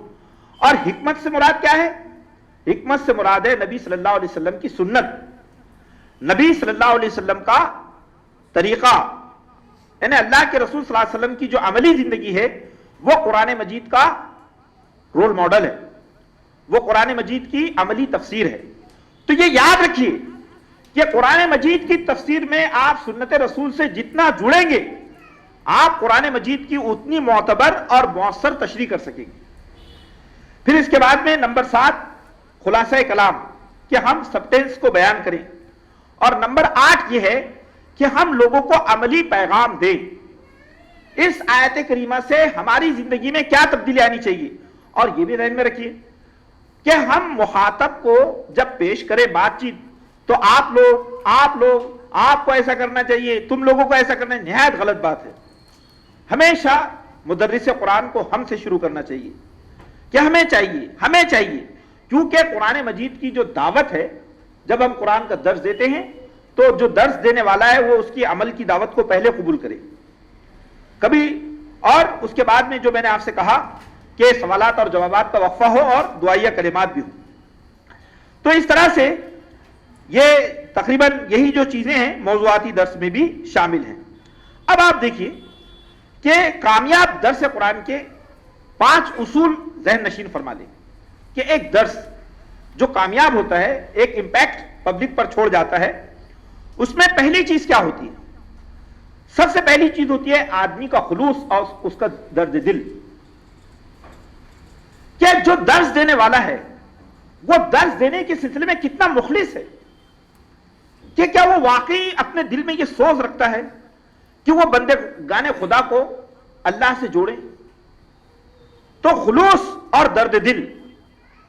اور حکمت سے مراد کیا ہے؟ حکمت سے مراد ہے نبی صلی اللہ علیہ وسلم کی سنت، نبی صلی اللہ علیہ وسلم کا طریقہ، یعنی اللہ کے رسول صلی اللہ علیہ وسلم کی جو عملی زندگی ہے وہ قرآن مجید کا رول ماڈل ہے، وہ قرآن مجید کی عملی تفسیر ہے۔ تو یہ یاد رکھیے کہ قرآن مجید کی تفسیر میں آپ سنت رسول سے جتنا جڑیں گے آپ قرآن مجید کی اتنی معتبر اور مؤثر تشریح کر سکیں گے۔ پھر اس کے بعد میں نمبر 7 خلاصہ کلام، کہ ہم سبٹینس کو بیان کریں، اور نمبر 8 یہ ہے کہ ہم لوگوں کو عملی پیغام دیں۔ اس آیت کریمہ سے ہماری زندگی میں کیا تبدیلی آنی چاہیے، اور یہ بھی ذہن میں رکھیے کہ ہم مخاطب کو جب پیش کریں بات چیت تو آپ کو ایسا کرنا چاہیے، تم لوگوں کو ایسا کرنا ہے، نہایت غلط بات ہے۔ ہمیشہ مدرس قرآن کو ہم سے شروع کرنا چاہیے کہ ہمیں چاہیے کیونکہ قرآن مجید کی جو دعوت ہے، جب ہم قرآن کا درس دیتے ہیں تو جو درس دینے والا ہے وہ اس کی عمل کی دعوت کو پہلے قبول کرے کبھی، اور اس کے بعد میں جو میں نے آپ سے کہا کہ سوالات اور جوابات کا وقفہ ہو اور دعائیہ کلمات بھی ہوں۔ تو اس طرح سے یہ تقریباً یہی جو چیزیں ہیں موضوعاتی درس میں بھی شامل ہیں۔ اب آپ دیکھیے کہ کامیاب درس قرآن کے 5 اصول ذہن نشین فرما لیں کہ ایک درس جو کامیاب ہوتا ہے، ایک امپیکٹ پبلک پر چھوڑ جاتا ہے، اس میں پہلی چیز کیا ہوتی ہے؟ سب سے پہلی چیز ہوتی ہے آدمی کا خلوص اور اس کا درد دل، کہ جو درس دینے والا ہے وہ درس دینے کے سلسلے میں کتنا مخلص ہے، کہ کیا وہ واقعی اپنے دل میں یہ سوچ رکھتا ہے کہ وہ بندے گانے خدا کو اللہ سے جوڑے۔ تو خلوص اور درد دل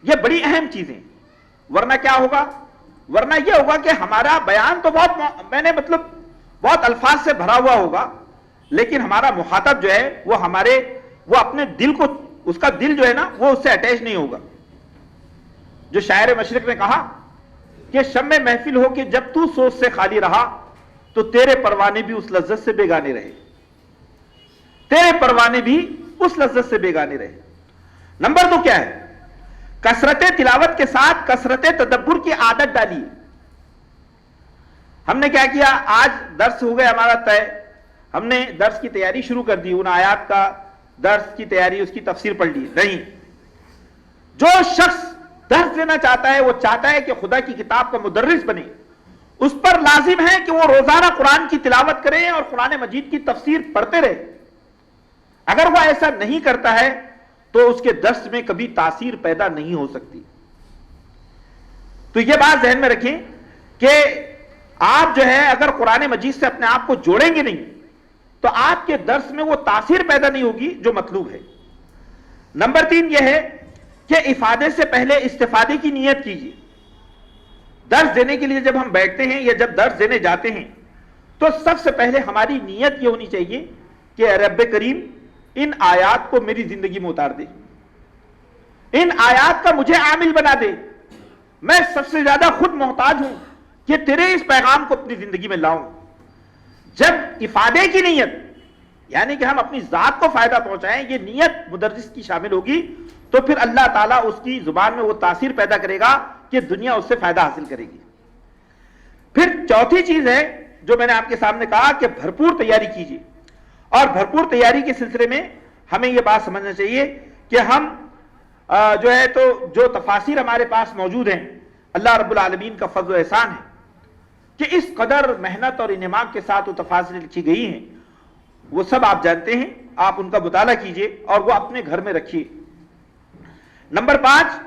یہ بڑی اہم چیزیں، ورنہ کیا ہوگا؟ ورنہ یہ ہوگا کہ ہمارا بیان تو بہت الفاظ سے بھرا ہوا ہوگا، لیکن ہمارا مخاطب جو ہے وہ اپنے دل کو، اس کا دل جو ہے نا وہ اس سے اٹیچ نہیں ہوگا۔ جو شاعر مشرق نے کہا کہ شمع محفل ہو کہ جب تو سوچ سے خالی رہا تو تیرے پروانے بھی اس لذت سے بیگانے رہے، تیرے پروانے بھی اس لذت سے بیگانے رہے۔ نمبر 2 کیا ہے؟ کثرت تلاوت کے ساتھ کثرت تدبر کی عادت ڈالیے۔ ہم نے کیا کیا؟ آج درس ہو گیا ہمارا طے، ہم نے درس کی تیاری شروع کر دی، ان آیات کا درس کی تیاری، اس کی تفسیر پڑھ لی۔ نہیں، جو شخص درس دینا چاہتا ہے وہ چاہتا ہے کہ خدا کی کتاب کا مدرس بنے، اس پر لازم ہے کہ وہ روزانہ قرآن کی تلاوت کریں اور قرآن مجید کی تفسیر پڑھتے رہے. اگر وہ ایسا نہیں کرتا ہے تو اس کے درس میں کبھی تاثیر پیدا نہیں ہو سکتی. تو یہ بات ذہن میں رکھیں کہ آپ جو ہے اگر قرآن مجید سے اپنے آپ کو جوڑیں گے نہیں تو آپ کے درس میں وہ تاثیر پیدا نہیں ہوگی جو مطلوب ہے. نمبر 3 یہ ہے کہ افادے سے پہلے استفادے کی نیت کیجیے. درس دینے کے لیے جب ہم بیٹھتے ہیں یا جب درس دینے جاتے ہیں تو سب سے پہلے ہماری نیت یہ ہونی چاہیے کہ اے رب کریم ان آیات کو میری زندگی میں اتار دے, ان آیات کا مجھے عامل بنا دے. میں سب سے زیادہ خود محتاج ہوں کہ تیرے اس پیغام کو اپنی زندگی میں لاؤں. جب افادے کی نیت یعنی کہ ہم اپنی ذات کو فائدہ پہنچائیں یہ نیت مدرس کی شامل ہوگی تو پھر اللہ تعالیٰ اس کی زبان میں وہ تاثیر پیدا کرے گا کہ دنیا اس سے فائدہ حاصل کرے گی. پھر چوتھی چیز ہے جو میں نے آپ کے سامنے کہا کہ بھرپور تیاری کیجیے. اور بھرپور تیاری کے سلسلے میں ہمیں یہ بات سمجھنا چاہیے کہ ہم جو ہے تو جو تفاسیر ہمارے پاس موجود ہیں اللہ رب العالمین کا فضل و احسان ہے کہ اس قدر محنت اور انعام کے ساتھ وہ تفاسیر لکھی گئی ہیں وہ سب آپ جانتے ہیں. آپ ان کا مطالعہ کیجئے اور وہ اپنے گھر میں رکھیے. نمبر 5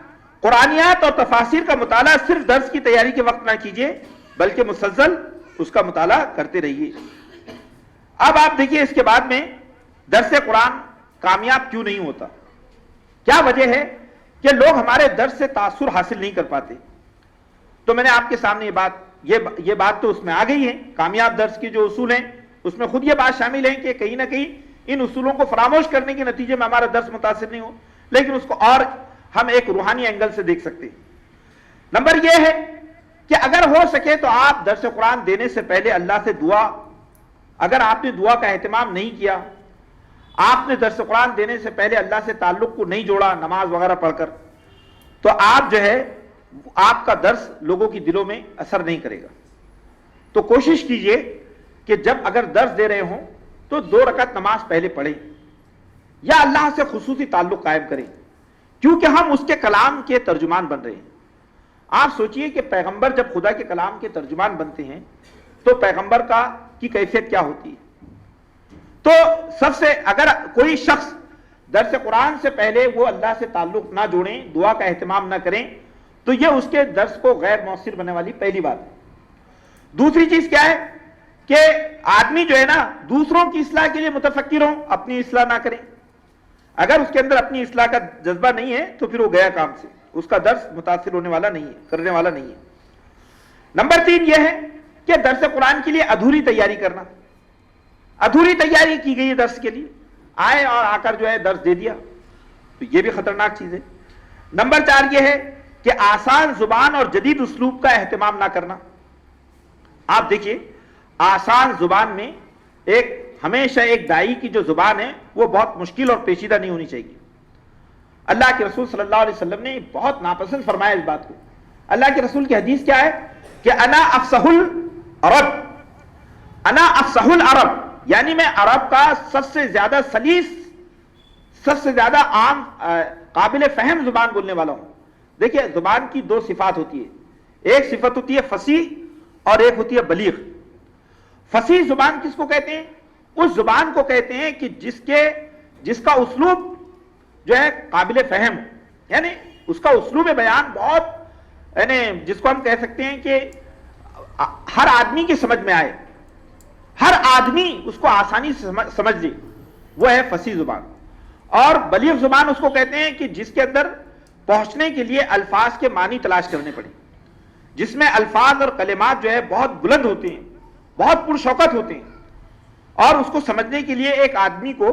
قرآنیات اور تفاسیر کا مطالعہ صرف درس کی تیاری کے وقت نہ کیجئے بلکہ مسلسل اس کا مطالعہ کرتے رہیے. اب آپ دیکھیے اس کے بعد میں درس قرآن کامیاب کیوں نہیں ہوتا, کیا وجہ ہے کہ لوگ ہمارے درس سے تاثر حاصل نہیں کر پاتے. تو میں نے آپ کے سامنے یہ بات تو اس میں آ گئی ہے. کامیاب درس کے جو اصول ہیں اس میں خود یہ بات شامل ہے کہ کہیں نہ کہیں ان اصولوں کو فراموش کرنے کے نتیجے میں ہمارا درس متاثر نہیں ہو, لیکن اس کو اور ہم ایک روحانی اینگل سے دیکھ سکتے ہیں. نمبر یہ ہے کہ اگر ہو سکے تو آپ درس قرآن دینے سے پہلے اللہ سے دعا, اگر آپ نے دعا کا اہتمام نہیں کیا, آپ نے درس قرآن دینے سے پہلے اللہ سے تعلق کو نہیں جوڑا نماز وغیرہ پڑھ کر, تو آپ جو ہے آپ کا درس لوگوں کی دلوں میں اثر نہیں کرے گا. تو کوشش کیجئے کہ جب اگر درس دے رہے ہوں تو 2 رکعت نماز پہلے پڑھیں یا اللہ سے خصوصی تعلق قائم کریں, کیونکہ ہم اس کے کلام کے ترجمان بن رہے ہیں. آپ سوچئے کہ پیغمبر جب خدا کے کلام کے ترجمان بنتے ہیں تو پیغمبر کی کیفیت کیا ہوتی ہے. تو سب سے اگر کوئی شخص درس قرآن سے پہلے وہ اللہ سے تعلق نہ جوڑیں, دعا کا اہتمام نہ کریں, تو یہ اس کے درس کو غیر مؤثر بننے والی پہلی بات ہے. دوسری چیز کیا ہے کہ آدمی جو ہے نا دوسروں کی اصلاح کے لیے متفکر ہوں, اپنی اصلاح نہ کریں. اگر اس کے اندر اپنی اصلاح کا جذبہ نہیں ہے تو پھر وہ گیا کام سے, اس کا درس متاثر ہونے والا نہیں ہے, کرنے والا نہیں ہے. نمبر 3 یہ ہے کہ درس قرآن کے لیے ادھوری تیاری کرنا. ادھوری تیاری کی گئی ہے درس کے لیے, آئے اور آ کر جو ہے درس دے دیا, تو یہ بھی خطرناک چیز ہے. نمبر 4 یہ ہے کہ آسان زبان اور جدید اسلوب کا اہتمام نہ کرنا. آپ دیکھیے آسان زبان میں ہمیشہ ایک داعی کی جو زبان ہے وہ بہت مشکل اور پیچیدہ نہیں ہونی چاہیے. اللہ کے رسول صلی اللہ علیہ وسلم نے بہت ناپسند فرمایا اس بات کو. اللہ کے رسول کی حدیث کیا ہے کہ انا افصح العرب, انا افصح العرب, یعنی میں عرب کا سب سے زیادہ سلیس, سب سے زیادہ عام قابل فہم زبان بولنے والا ہوں. دیکھیے زبان کی 2 صفات ہوتی ہے, ایک صفت ہوتی ہے فصیح اور ایک ہوتی ہے بلیغ. فصیح زبان کس کو کہتے ہیں؟ اس زبان کو کہتے ہیں کہ جس کا اسلوب جو ہے قابل فہم, یعنی اس کا اسلوب بیان بہت, یعنی جس کو ہم کہہ سکتے ہیں کہ ہر آدمی کی سمجھ میں آئے, ہر آدمی اس کو آسانی سے سمجھ لے, وہ ہے فصیح زبان. اور بلیغ زبان اس کو کہتے ہیں کہ جس کے اندر پہنچنے کے لیے الفاظ کے معنی تلاش کرنے پڑے, جس میں الفاظ اور کلمات جو ہے بہت بلند ہوتے ہیں, بہت پرشوکت ہوتے ہیں, اور اس کو سمجھنے کے لیے ایک آدمی کو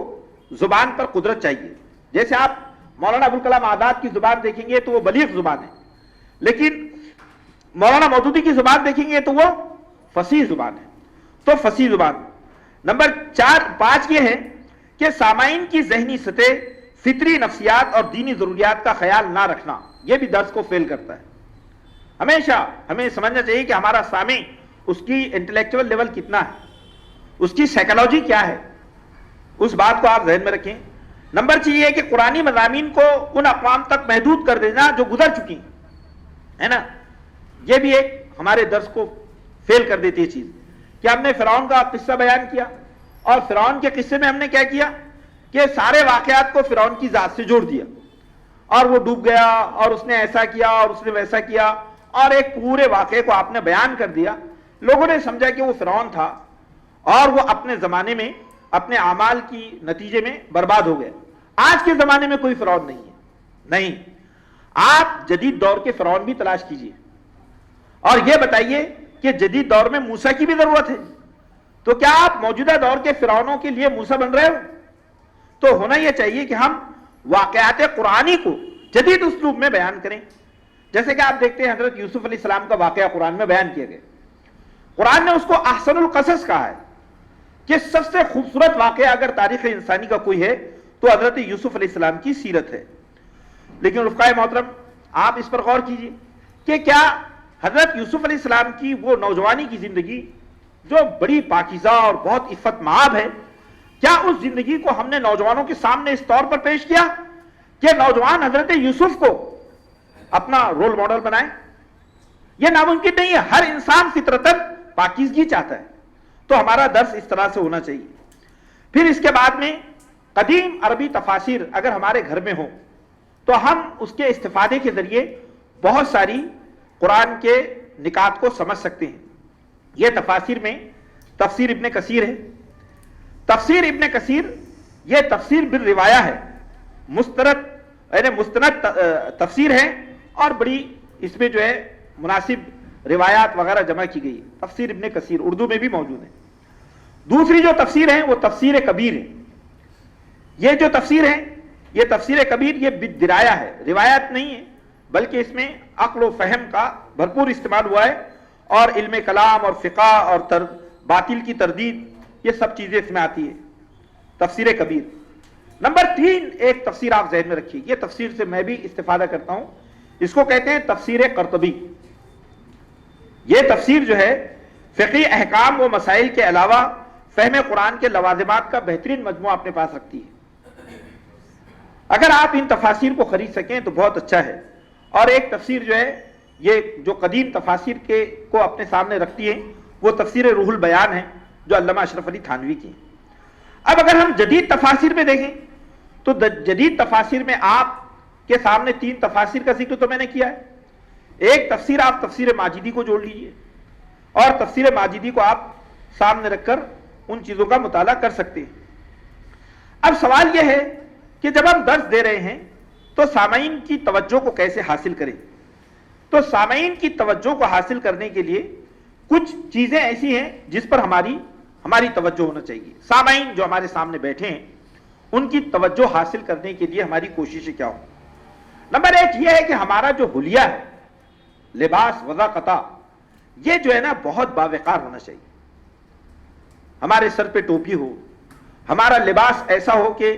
زبان پر قدرت چاہیے. جیسے آپ مولانا ابوالکلام آزاد کی زبان دیکھیں گے تو وہ بلیغ زبان ہے, لیکن مولانا مودودی کی زبان دیکھیں گے تو وہ فصیح زبان ہے. تو فصیح زبان. نمبر 5 یہ ہے کہ سامعین کی ذہنی سطح, فطری نفسیات اور دینی ضروریات کا خیال نہ رکھنا, یہ بھی درس کو فیل کرتا ہے. ہمیشہ ہمیں سمجھنا چاہیے کہ ہمارا سامع, اس کی انٹلیکچول لیول کتنا ہے, اس کی سائیکالوجی کیا ہے, اس بات کو آپ ذہن میں رکھیں. نمبر 6 یہ ہے کہ قرآنی مضامین کو ان اقوام تک محدود کر دینا جو گزر چکی ہے نا, یہ بھی ایک ہمارے درس کو فیل کر دیتی ہے چیز کہ ہم نے فرعون کا قصہ بیان کیا اور فرعون کے قصے میں ہم نے کیا کیا کہ سارے واقعات کو فرعون کی ذات سے جوڑ دیا اور وہ ڈوب گیا اور اس نے ایسا کیا اور اس نے ویسا کیا اور ایک پورے واقعے کو آپ نے بیان کر دیا. لوگوں نے سمجھا کہ وہ فرعون تھا اور وہ اپنے زمانے میں اپنے اعمال کی نتیجے میں برباد ہو گیا. آج کے زمانے میں کوئی فرعون نہیں ہے. نہیں, آپ جدید دور کے فرعون بھی تلاش کیجئے اور یہ بتائیے کہ جدید دور میں موسیٰ کی بھی ضرورت ہے. تو کیا آپ موجودہ دور کے فرعونوں کے لیے موسیٰ بن رہے ہو؟ تو ہونا یہ چاہیے کہ ہم واقعات قرآنی کو جدید اسلوب میں بیان کریں. جیسے کہ آپ دیکھتے ہیں حضرت یوسف علیہ السلام کا واقعہ قرآن میں بیان کیا گیا. قرآن نے اس کو احسن القصص کہا ہے کہ سب سے خوبصورت واقعہ اگر تاریخ انسانی کا کوئی ہے تو حضرت یوسف علیہ السلام کی سیرت ہے. لیکن رفقائے محترم, آپ اس پر غور کیجئے کہ کیا حضرت یوسف علیہ السلام کی وہ نوجوانی کی زندگی جو بڑی پاکیزہ اور بہت عفت مآب ہے, کیا اس زندگی کو ہم نے نوجوانوں کے سامنے اس طور پر پیش کیا کہ نوجوان حضرت یوسف کو اپنا رول ماڈل بنائیں؟ یہ ناممکن نہیں ہے. ہر انسان فطرتاً پاکیزگی چاہتا ہے. تو ہمارا درس اس طرح سے ہونا چاہیے. پھر اس کے بعد میں قدیم عربی تفاسیر اگر ہمارے گھر میں ہوں تو ہم اس کے استفادے کے ذریعے بہت ساری قرآن کے نکات کو سمجھ سکتے ہیں. یہ تفاسیر میں تفسیر ابن کثیر ہے. تفسیر ابن کثیر یہ تفسیر بالروایہ ہے, مستند تفسیر ہے اور بڑی اس میں جو ہے مناسب روایات وغیرہ جمع کی گئی. تفسیر ابن کثیر اردو میں بھی موجود ہے. دوسری جو تفسیر ہے وہ تفسیر کبیر ہے. یہ جو تفسیر ہے یہ تفسیر کبیر یہ بالدرایہ ہے, روایات نہیں ہے بلکہ اس میں عقل و فہم کا بھرپور استعمال ہوا ہے اور علم کلام اور فقہ اور باطل کی تردید یہ سب چیزیں اس میں آتی ہے. تفسیر کبیر. نمبر 3 ایک تفسیر آپ ذہن میں رکھیے, یہ تفسیر سے میں بھی استفادہ کرتا ہوں, اس کو کہتے ہیں تفسیر قرطبی. یہ تفسیر جو ہے فقہی احکام و مسائل کے علاوہ فہم قرآن کے لوازمات کا بہترین مجموعہ اپنے پاس رکھتی ہے. اگر آپ ان تفاسیر کو خرید سکیں تو بہت اچھا ہے. اور ایک تفسیر جو ہے یہ جو قدیم تفاسیر کو اپنے سامنے رکھتی ہے وہ تفسیر روح البیان ہے جو علامہ اشرف علی تھانوی کی ہے. اب اگر ہم جدید تفاسیر میں دیکھیں تو جدید تفاسیر میں آپ کے سامنے 3 تفاسیر کا ذکر تو میں نے کیا ہے. ایک تفسیر آپ تفسیر ماجدی کو جوڑ لیجئے اور تفسیر ماجدی کو آپ سامنے رکھ کر ان چیزوں کا مطالعہ کر سکتے ہیں. اب سوال یہ ہے کہ جب ہم درس دے رہے ہیں تو سامعین کی توجہ کو کیسے حاصل کریں؟ تو سامعین کی توجہ کو حاصل کرنے کے لیے کچھ چیزیں ایسی ہیں جس پر ہماری توجہ ہونا چاہیے. سامعین جو ہمارے سامنے بیٹھے ہیں ان کی توجہ حاصل کرنے کے لیے ہماری کوششیں کیا ہوں؟ نمبر 1 یہ ہے کہ ہمارا جو حلیہ ہے, لباس, وضاقتہ, یہ جو ہے نا بہت باوقار ہونا چاہیے. ہمارے سر پہ ٹوپی ہو, ہمارا لباس ایسا ہو کہ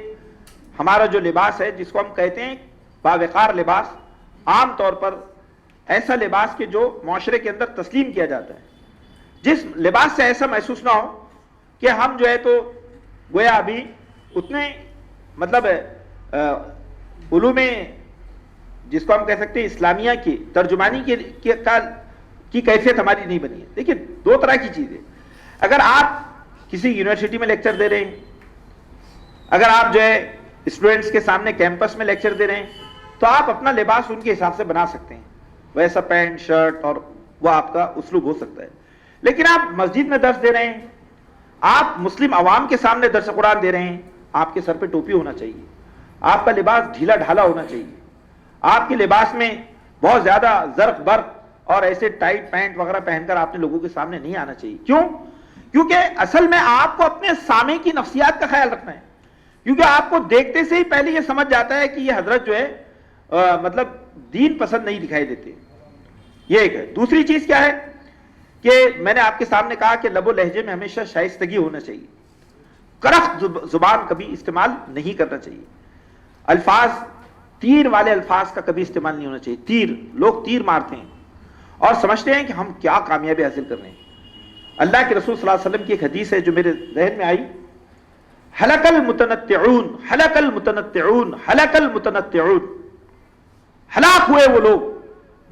ہمارا جو لباس ہے جس کو ہم کہتے ہیں باوقار لباس, عام طور پر ایسا لباس کہ جو معاشرے کے اندر تسلیم کیا جاتا ہے, جس لباس سے ایسا محسوس نہ ہو کہ ہم جو ہے تو گویا ابھی اتنے مطلب علوم جس کو ہم کہہ سکتے ہیں اسلامیہ کی ترجمانی کی کیفیت ہماری نہیں بنی ہے. دیکھیں 2 طرح کی چیزیں. اگر آپ کسی یونیورسٹی میں لیکچر دے رہے ہیں, اگر آپ جو ہے اسٹوڈنٹس کے سامنے کیمپس میں لیکچر دے رہے ہیں تو آپ اپنا لباس ان کے حساب سے بنا سکتے ہیں, ویسا پینٹ شرٹ اور وہ آپ کا اسلوب ہو سکتا ہے. لیکن آپ مسجد میں درس دے رہے ہیں, آپ مسلم عوام کے سامنے درس قرآن دے رہے ہیں, آپ کے سر پہ ٹوپی ہونا چاہیے, آپ کا لباس ڈھیلا ڈھالا ہونا چاہیے, آپ کے لباس میں بہت زیادہ زرق برق اور ایسے ٹائٹ پینٹ وغیرہ پہن کر آپ نے لوگوں کے سامنے نہیں آنا چاہیے. کیوں؟ کیونکہ اصل میں آپ کو اپنے سامع کی نفسیات کا خیال رکھنا ہے, کیونکہ آپ کو دیکھتے سے ہی پہلے یہ سمجھ جاتا ہے کہ یہ حضرت جو ہے مطلب دین پسند نہیں دکھائی دیتے. یہ ایک ہے. دوسری چیز کیا ہے کہ میں نے آپ کے سامنے کہا کہ لب و لہجے میں ہمیشہ شائستگی ہونا چاہیے, کرخت زبان کبھی استعمال نہیں کرنا چاہیے, الفاظ تیر والے الفاظ کا کبھی استعمال نہیں ہونا چاہیے. تیر, لوگ تیر مارتے ہیں اور سمجھتے ہیں کہ ہم کیا کامیابی حاصل کر رہے ہیں. اللہ کے رسول صلی اللہ علیہ وسلم کی ایک حدیث ہے جو میرے ذہن میں آئی, ہلک المتنطعون, ہلک المتنطعون, ہلک المتنطعون, ہلاک ہوئے وہ لوگ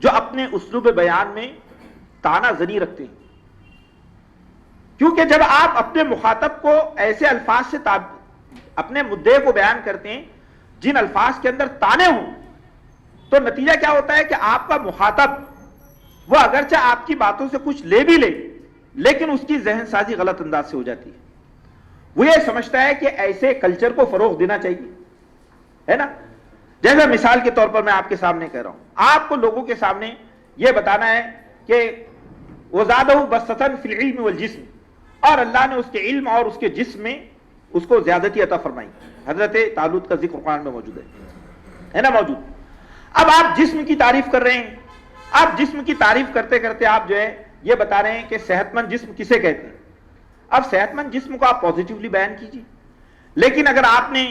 جو اپنے اسلوب بیان میں تانا زنی رکھتے ہیں, کیونکہ جب آپ اپنے مخاطب کو ایسے الفاظ سے اپنے مدعے کو بیان کرتے ہیں جن الفاظ کے اندر تانے ہوں، تو نتیجہ کیا ہوتا ہے کہ آپ کا مخاطب وہ اگرچہ آپ کی باتوں سے کچھ لے بھی لے، لیکن اس کی ذہن سازی غلط انداز سے ہو جاتی ہے. وہ یہ سمجھتا ہے کہ ایسے کلچر کو فروغ دینا چاہیے، ہے نا. جیسا مثال کے طور پر میں آپ کے سامنے کہہ رہا ہوں، آپ کو لوگوں کے سامنے یہ بتانا ہے کہ وَزَادَهُ بَسْطَةً فِي الْعِلْمِ وَالْجِسْمِ، اور اللہ نے اس کے علم اور اس کے جسم میں اس کو زیادتی عطا فرمائی. حضرت طالوت کا ذکر قرآن میں موجود ہے نا موجود. اب آپ جسم کی تعریف کر رہے ہیں، آپ جسم کی تعریف کرتے کرتے آپ جو ہے یہ بتا رہے ہیں کہ صحت مند جسم کسے کہتے ہیں. اب صحت مند جسم کو آپ پازیٹیولی بیان کیجیے، لیکن اگر آپ نے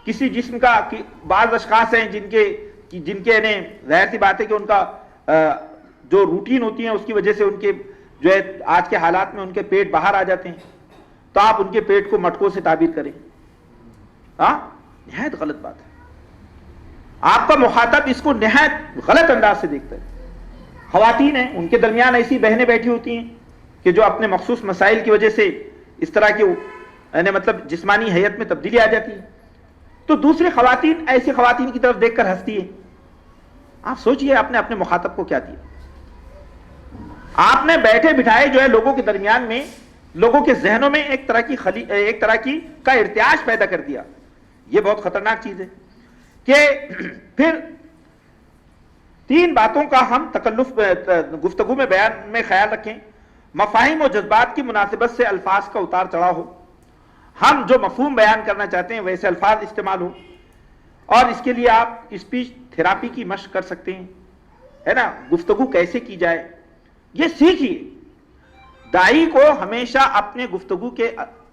کسی جسم کا، بعض اشخاص ہیں جن کے انہیں ظاہر سی بات ہے کہ ان کا جو روٹین ہوتی ہے اس کی وجہ سے ان کے جو ہے آج کے حالات میں ان کے پیٹ باہر آ جاتے ہیں، تو آپ ان کے پیٹ کو مٹکوں سے تعبیر کریں، نہایت غلط بات ہے. آپ کا مخاطب اس کو نہایت غلط انداز سے دیکھتا ہے. خواتین ہیں، ان کے درمیان ایسی بہنیں بیٹھی ہوتی ہیں کہ جو اپنے مخصوص مسائل کی وجہ سے اس طرح کی یعنی مطلب جسمانی حیت میں تبدیلی آ جاتی ہے، تو دوسری خواتین ایسی خواتین کی طرف دیکھ کر ہنستی ہے. آپ سوچئے آپ نے اپنے مخاطب کو کیا دیا. آپ نے بیٹھے بٹھائے جو ہے لوگوں کے درمیان میں، لوگوں کے ذہنوں میں ایک طرح کی کا ارتعاش پیدا کر دیا. یہ بہت خطرناک چیز ہے کہ پھر تین باتوں کا ہم تکلف گفتگو میں بیان میں خیال رکھیں. مفاہیم و جذبات کی مناسبت سے الفاظ کا اتار چڑھاؤ ہو، ہم جو مفہوم بیان کرنا چاہتے ہیں ویسے الفاظ استعمال ہو، اور اس کے لیے آپ اسپیچ تھراپی کی مشق کر سکتے ہیں، ہے نا. گفتگو کیسے کی جائے یہ سیکھیے. داعی کو ہمیشہ اپنے گفتگو کے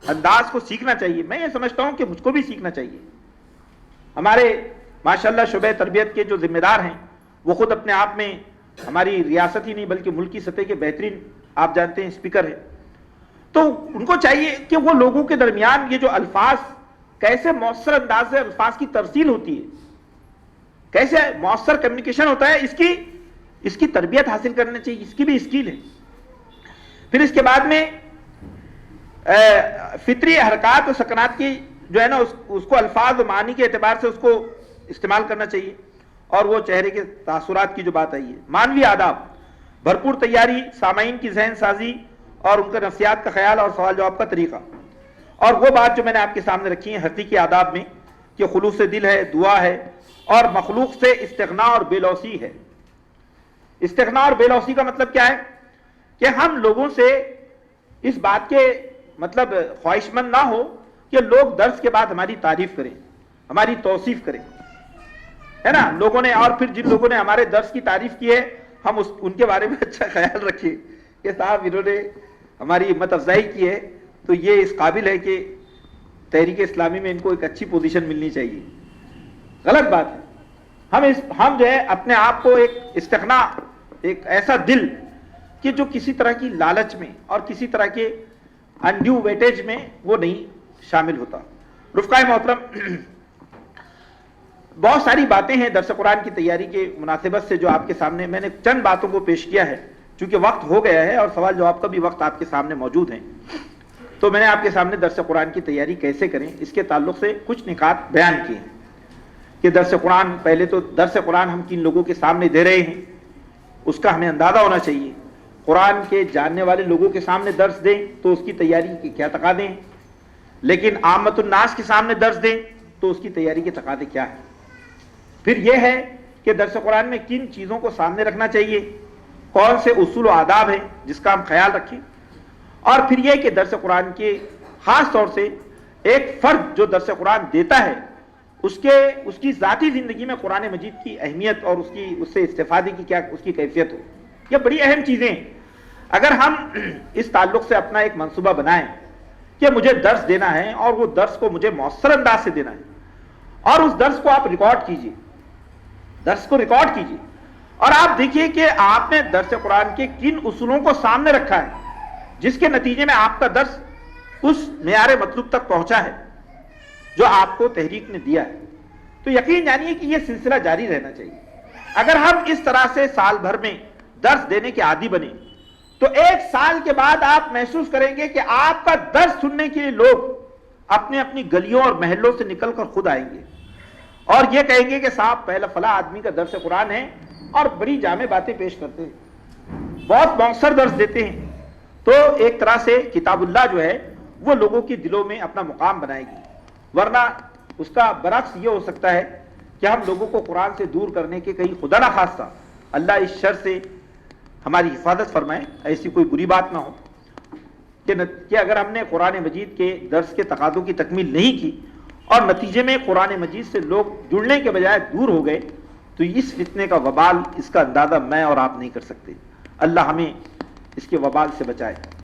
انداز کو سیکھنا چاہیے. میں یہ سمجھتا ہوں کہ مجھ کو بھی سیکھنا چاہیے. ہمارے ماشاءاللہ شعبہ تربیت کے جو ذمہ دار ہیں وہ خود اپنے آپ میں ہماری ریاست ہی نہیں بلکہ ملکی سطح کے بہترین آپ جانتے ہیں اسپیکر ہیں. تو ان کو چاہیے کہ وہ لوگوں کے درمیان یہ جو الفاظ کیسے مؤثر انداز سے الفاظ کی ترسیل ہوتی ہے، کیسے مؤثر کمیونیکیشن ہوتا ہے، اس کی تربیت حاصل کرنا چاہیے. اس کی بھی اسکیل ہے. پھر اس کے بعد میں فطری حرکات و سکنات کی جو ہے نا اس کو الفاظ و معنی کے اعتبار سے اس کو استعمال کرنا چاہیے. اور وہ چہرے کے تاثرات کی جو بات آئی ہے، مانوی آداب، بھرپور تیاری، سامعین کی ذہن سازی اور ان کے نفسیات کا خیال اور سوال جواب کا طریقہ. اور وہ بات جو میں نے آپ کے سامنے رکھی ہے حقیقی آداب میں کہ خلوص دل ہے، دعا ہے، اور مخلوق سے استغنا اور بے لوثی ہے. استغنا اور بے لوثی کا مطلب کیا ہے کہ ہم لوگوں سے اس بات کے مطلب خواہش مند نہ ہو کہ لوگ درس کے بعد ہماری تعریف کریں، ہماری توصیف کریں، ہے نا. لوگوں نے اور پھر جن لوگوں نے ہمارے درس کی تعریف کی ہے ہم ان کے بارے میں اچھا خیال رکھیں کہ صاحب انہوں نے ہماری ہمت افزائی کی ہے تو یہ اس قابل ہے کہ تحریک اسلامی میں ان کو ایک اچھی پوزیشن ملنی چاہیے. غلط بات ہے. ہم جو ہے اپنے آپ کو ایک استغنا، ایک ایسا دل کہ جو کسی طرح کی لالچ میں اور کسی طرح کے انڈیو ویٹیج میں وہ نہیں شامل ہوتا. رفقائے محترم، بہت ساری باتیں ہیں درس قرآن کی تیاری کے مناسبت سے جو آپ کے سامنے میں نے چند باتوں کو پیش کیا ہے. چونکہ وقت ہو گیا ہے اور سوال جواب کا بھی وقت آپ کے سامنے موجود ہیں، تو میں نے آپ کے سامنے درس قرآن کی تیاری کیسے کریں اس کے تعلق سے کچھ نکات بیان کیے ہیں کہ درس قرآن، پہلے تو درس قرآن ہم کن لوگوں کے سامنے دے رہے ہیں اس کا ہمیں اندازہ ہونا چاہیے. قرآن کے جاننے والے لوگوں کے سامنے درس دیں تو اس کی تیاری کے کیا تقاضے ہیں، لیکن عامت الناس کے سامنے درس دیں تو اس کی تیاری کے تقاضے کیا ہیں. پھر یہ ہے کہ درس قرآن میں کن چیزوں کو سامنے رکھنا چاہیے، کون سے اصول و آداب ہیں جس کا ہم خیال رکھیں. اور پھر یہ کہ درس قرآن کے خاص طور سے ایک فرد جو درس قرآن دیتا ہے اس کی ذاتی زندگی میں قرآن مجید کی اہمیت اور اس سے استفادے کی کیا اس کی کیفیت ہو. یہ بڑی اہم چیزیں ہیں. اگر ہم اس تعلق سے اپنا ایک منصوبہ بنائیں کہ مجھے درس دینا ہے اور وہ درس کو مجھے مؤثر انداز سے دینا ہے، اور اس درس کو آپ ریکارڈ کیجئے، درس کو ریکارڈ کیجئے اور آپ دیکھیے کہ آپ نے درس قرآن کے کن اصولوں کو سامنے رکھا ہے جس کے نتیجے میں آپ کا درس اس معیار مطلوب تک پہنچا ہے جو آپ کو تحریک نے دیا ہے. تو یقین جانیے کہ یہ سلسلہ جاری رہنا چاہیے. اگر ہم اس طرح سے سال بھر میں درس دینے کے عادی بنے تو 1 سال کے بعد آپ محسوس کریں گے کہ آپ کا درس سننے کے لیے لوگ اپنی اپنی گلیوں اور محلوں سے نکل کر خود آئیں گے اور یہ کہیں گے کہ صاحب پہلا فلاں آدمی کا درس قرآن ہے اور بڑی جامع باتیں پیش کرتے ہیں، بہت مؤثر درس دیتے ہیں۔ تو ایک طرح سے کتاب اللہ جو ہے وہ لوگوں کے دلوں میں اپنا مقام بنائے گی، ورنہ اس کا برعکس یہ ہو سکتا ہے کہ ہم لوگوں کو قرآن سے دور کرنے کے کہیں خدا نہ خواستہ اللہ اس شر سے ہماری حفاظت فرمائے، ایسی کوئی بری بات نہ ہو کہ اگر ہم نے قرآن مجید کے درس کے تقاضوں کی تکمیل نہیں کی اور نتیجے میں قرآن مجید سے لوگ جڑنے کے بجائے دور ہو گئے تو اس فتنے کا وبال، اس کا اندازہ میں اور آپ نہیں کر سکتے۔ اللہ ہمیں اس کے وبال سے بچائے۔